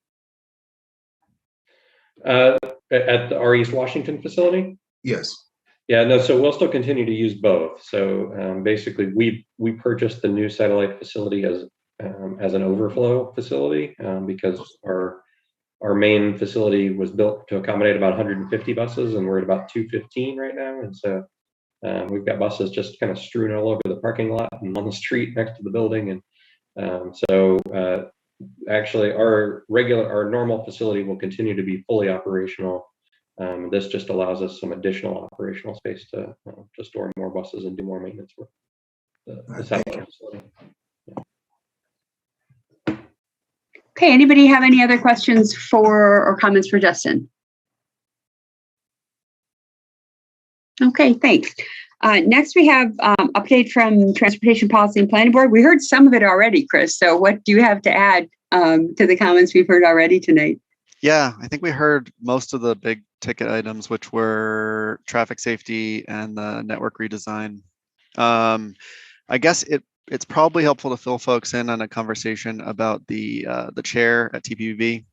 At our East Washington facility? Yes. Yeah, no, so we'll still continue to use both. So basically we purchased the new satellite facility as an overflow facility because our main facility was built to accommodate about 150 buses, and we're at about 215 right now. And so we've got buses just kind of strewn all over the parking lot and on the street next to the building. And actually our normal facility will continue to be fully operational. This just allows us some additional operational space to store more buses and do more maintenance work. The satellite facility. Okay, anybody have any other questions or comments for Justin? Okay, thanks. Next, we have update from Transportation Policy and Planning Board. We heard some of it already, Chris. So what do you have to add to the comments we've heard already tonight? Yeah, I think we heard most of the big ticket items, which were traffic safety and the network redesign. I guess it's probably helpful to fill folks in on a conversation about the chair at TPUB.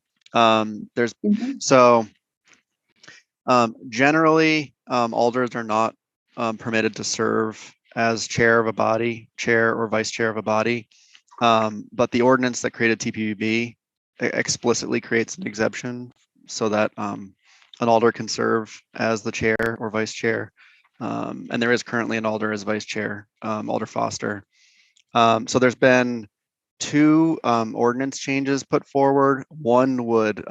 Generally, alders are not permitted to serve as chair of a body, chair or vice chair of a body. But the ordinance that created TPUB explicitly creates an exemption so that an alder can serve as the chair or vice chair. And there is currently an alder as vice chair, Alder Foster. So there's been 2 ordinance changes put forward. One would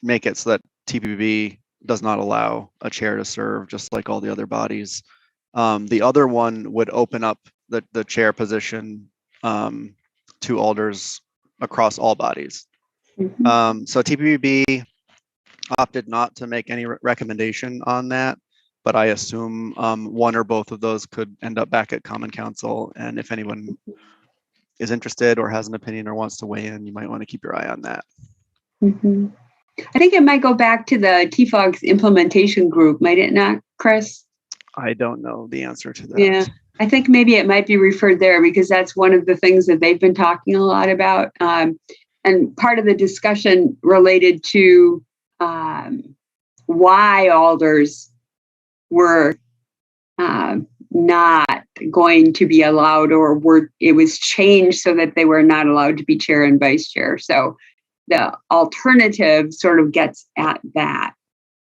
make it so that TPUB does not allow a chair to serve, just like all the other bodies. The other one would open up the chair position to alders across all bodies. So TPUB opted not to make any recommendation on that, but I assume one or both of those could end up back at Common Council. And if anyone is interested or has an opinion or wants to weigh in, you might want to keep your eye on that. I think it might go back to the TFOG's implementation group, might it not, Chris? I don't know the answer to that. Yeah, I think maybe it might be referred there because that's one of the things that they've been talking a lot about. And part of the discussion related to why alders were not going to be allowed, or it was changed so that they were not allowed to be chair and vice chair. So the alternative sort of gets at that.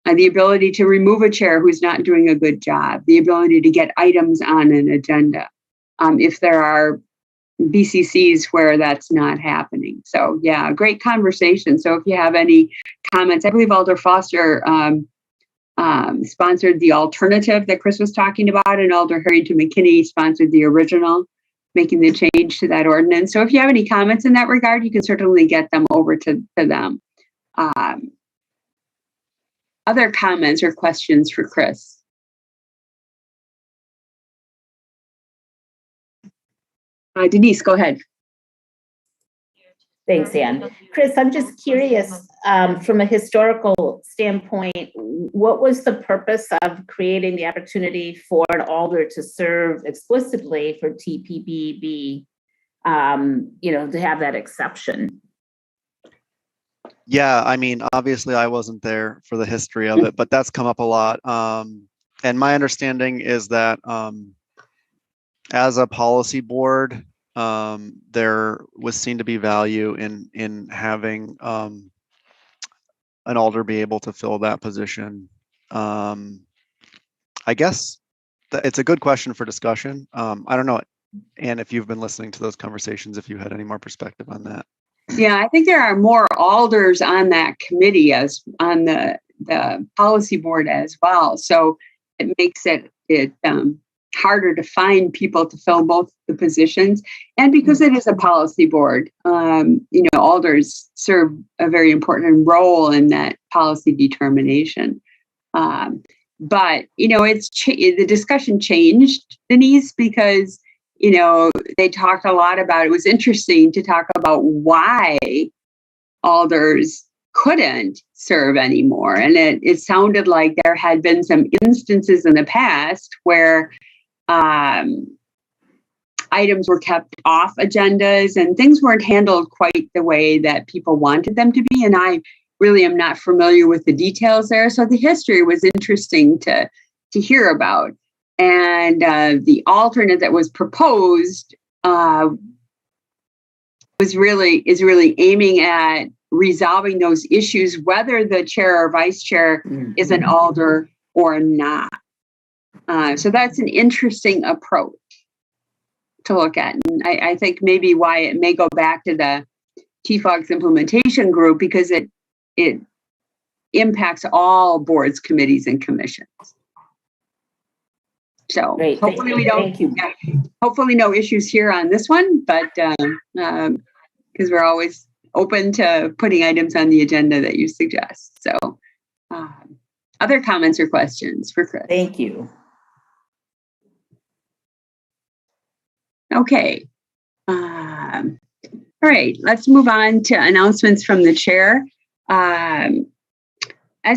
The ability to remove a chair who's not doing a good job, the ability to get items on an agenda if there are BCCs where that's not happening. So yeah, great conversation. So if you have any comments, I believe Alder Foster sponsored the alternative that Chris was talking about, and Alder Harrington McKinney sponsored the original, making the change to that ordinance. So if you have any comments in that regard, you can certainly get them over to them. Other comments or questions for Chris? Denise, go ahead. Thanks, Ann. Chris, I'm just curious, from a historical standpoint, what was the purpose of creating the opportunity for an alder to serve explicitly for TPBB to have that exception. Yeah, I mean, obviously I wasn't there for the history of it, but that's come up a lot. And my understanding is that as a policy board, there was seen to be value in having an alder be able to fill that position. I guess it's a good question for discussion. I don't know, Anne, if you've been listening to those conversations, if you had any more perspective on that. Yeah, I think there are more alders on that committee as on the policy board as well. So it makes it harder to find people to fill both the positions. And because it is a policy board, alders serve a very important role in that policy determination. But the discussion changed, Denise, because they talked a lot about, it was interesting to talk about why alders couldn't serve anymore. And it sounded like there had been some instances in the past where items were kept off agendas and things weren't handled quite the way that people wanted them to be. And I really am not familiar with the details there. So the history was interesting to hear about. And the alternate that was proposed is really aiming at resolving those issues, whether the chair or vice chair is an alder or not. So that's an interesting approach to look at. And I think maybe why it may go back to the TFOG's implementation group, because it impacts all boards, committees, and commissions. So Great. hopefully Thank you. Hopefully no issues here on this one, but because we're always open to putting items on the agenda that you suggest. So other comments or questions for Chris? Thank you. Okay. All right, let's move on to announcements from the chair. As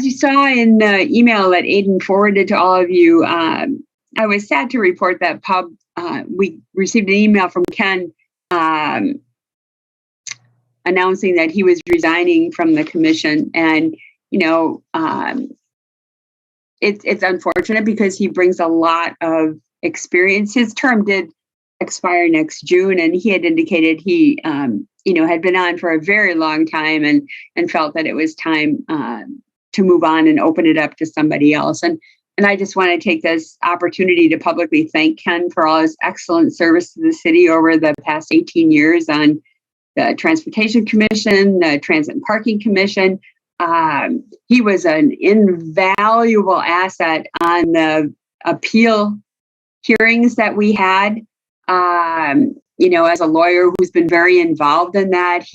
you saw in the email that Aiden forwarded to all of you, I was sad to report that we received an email from Ken announcing that he was resigning from the commission. And, it's unfortunate because he brings a lot of experience. His term did expire next June, and he had indicated he, had been on for a very long time and felt that it was time to move on and open it up to somebody else. And I just want to take this opportunity to publicly thank Ken for all his excellent service to the city over the past 18 years on the Transportation Commission, the Transit and Parking Commission. He was an invaluable asset on the appeal hearings that we had. As a lawyer who's been very involved in that,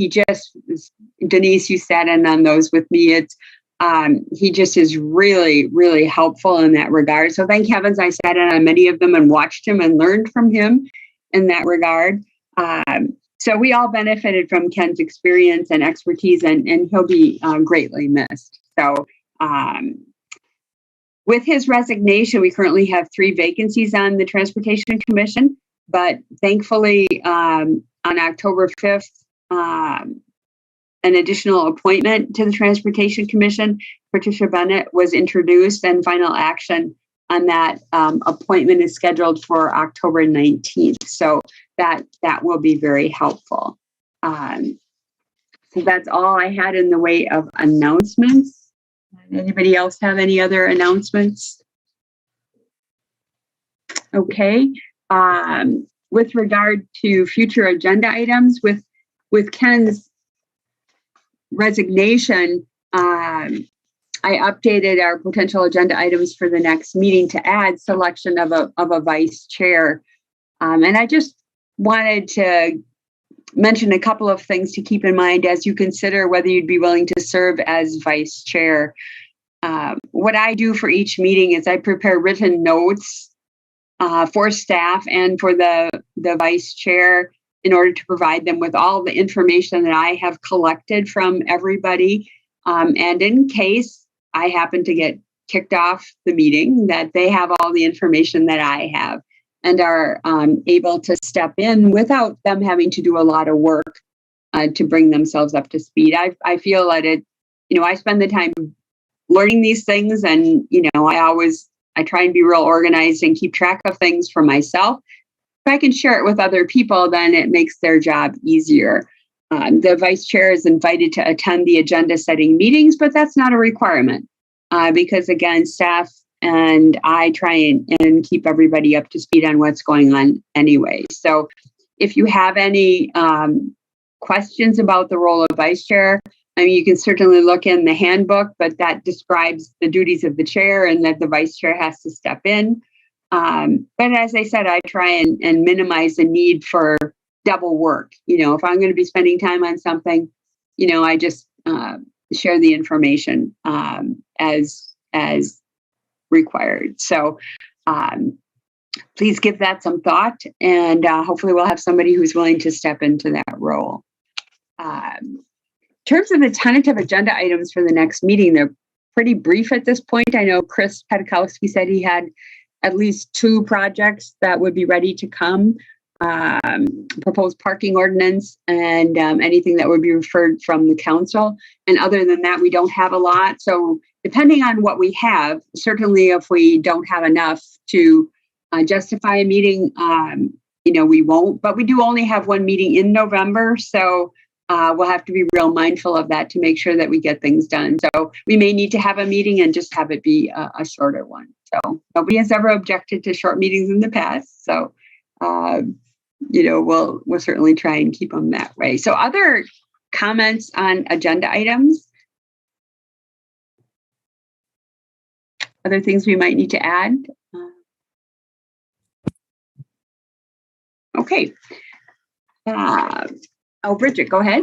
Denise, you sat in on those with me. He just is really, really helpful in that regard. So thank heavens I sat in on many of them and watched him and learned from him in that regard. So we all benefited from Ken's experience and expertise, and he'll be greatly missed. So with his resignation, we currently have 3 vacancies on the Transportation Commission, but thankfully on October 5th, an additional appointment to the Transportation Commission, Patricia Bennett, was introduced, and final action on that appointment is scheduled for October 19th. So that will be very helpful. So that's all I had in the way of announcements. Anybody else have any other announcements? Okay. With regard to future agenda items, with Ken's resignation, I updated our potential agenda items for the next meeting to add selection of a vice chair. And I just wanted to mention a couple of things to keep in mind as you consider whether you'd be willing to serve as vice chair. What I do for each meeting is I prepare written notes for staff and for the vice chair in order to provide them with all the information that I have collected from everybody. And in case I happen to get kicked off the meeting, that they have all the information that I have. and are able to step in without them having to do a lot of work to bring themselves up to speed. I feel that I spend the time learning these things, and I try and be real organized and keep track of things for myself. If I can share it with other people, then it makes their job easier. The vice chair is invited to attend the agenda setting meetings, but that's not a requirement because, again, staff and I try and keep everybody up to speed on what's going on anyway. So if you have any questions about the role of vice chair, I mean, you can certainly look in the handbook, but that describes the duties of the chair and that the vice chair has to step in. But as I said, I try and minimize the need for double work. If I'm going to be spending time on something, I just share the information as required. So please give that some thought, and hopefully we'll have somebody who's willing to step into that role. In terms of the tentative agenda items for the next meeting, they're pretty brief at this point. I know Chris Pedakowski said he had at least 2 projects that would be ready to come. Proposed parking ordinance and anything that would be referred from the council. And other than that, we don't have a lot. So depending on what we have, certainly if we don't have enough to justify a meeting, we won't. But we do only have 1 meeting in November. So we'll have to be real mindful of that to make sure that we get things done. So we may need to have a meeting and just have it be a shorter one. So nobody has ever objected to short meetings in the past. So we'll certainly try and keep them that way. So other comments on agenda items? Other things we might need to add? Okay. Bridget, go ahead.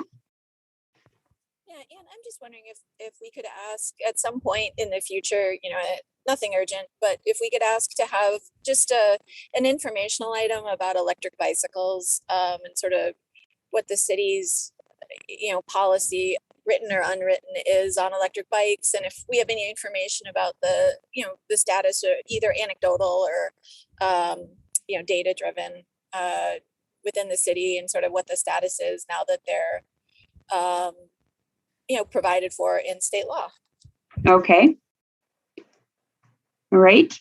Yeah, and I'm just wondering if we could ask at some point in the future, nothing urgent, but if we could ask to have just an informational item about electric bicycles and sort of what the city's, policy, written or unwritten, is on electric bikes, and if we have any information about the status, or either anecdotal or data driven within the city, and sort of what the status is now that they're provided for in state law. Okay. All right.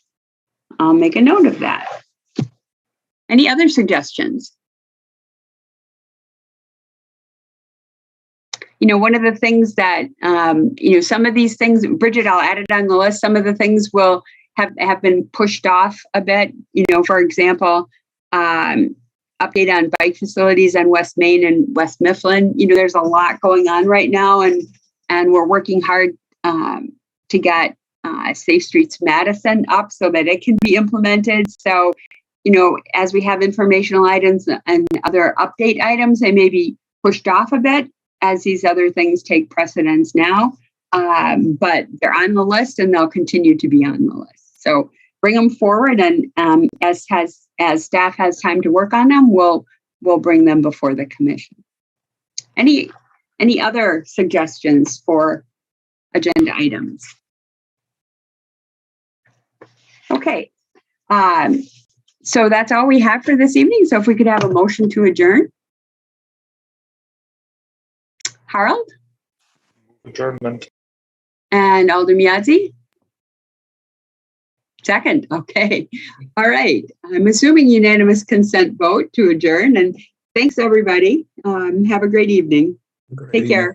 I'll make a note of that. Any other suggestions? One of the things that, some of these things, Bridget, I'll add it on the list. Some of the things will have been pushed off a bit. For example, update on bike facilities on West Main and West Mifflin. There's a lot going on right now, and we're working hard to get Safe Streets Madison up so that it can be implemented. So, as we have informational items and other update items, they may be pushed off a bit as these other things take precedence now. But they're on the list and they'll continue to be on the list. So bring them forward, and as staff has time to work on them, we'll bring them before the commission. Any other suggestions for agenda items? Okay. So that's all we have for this evening. So if we could have a motion to adjourn. Harold? Adjournment. And Alder Miazzi? Second. Okay. All right. I'm assuming unanimous consent vote to adjourn. And thanks, everybody. Have a great evening. Take care.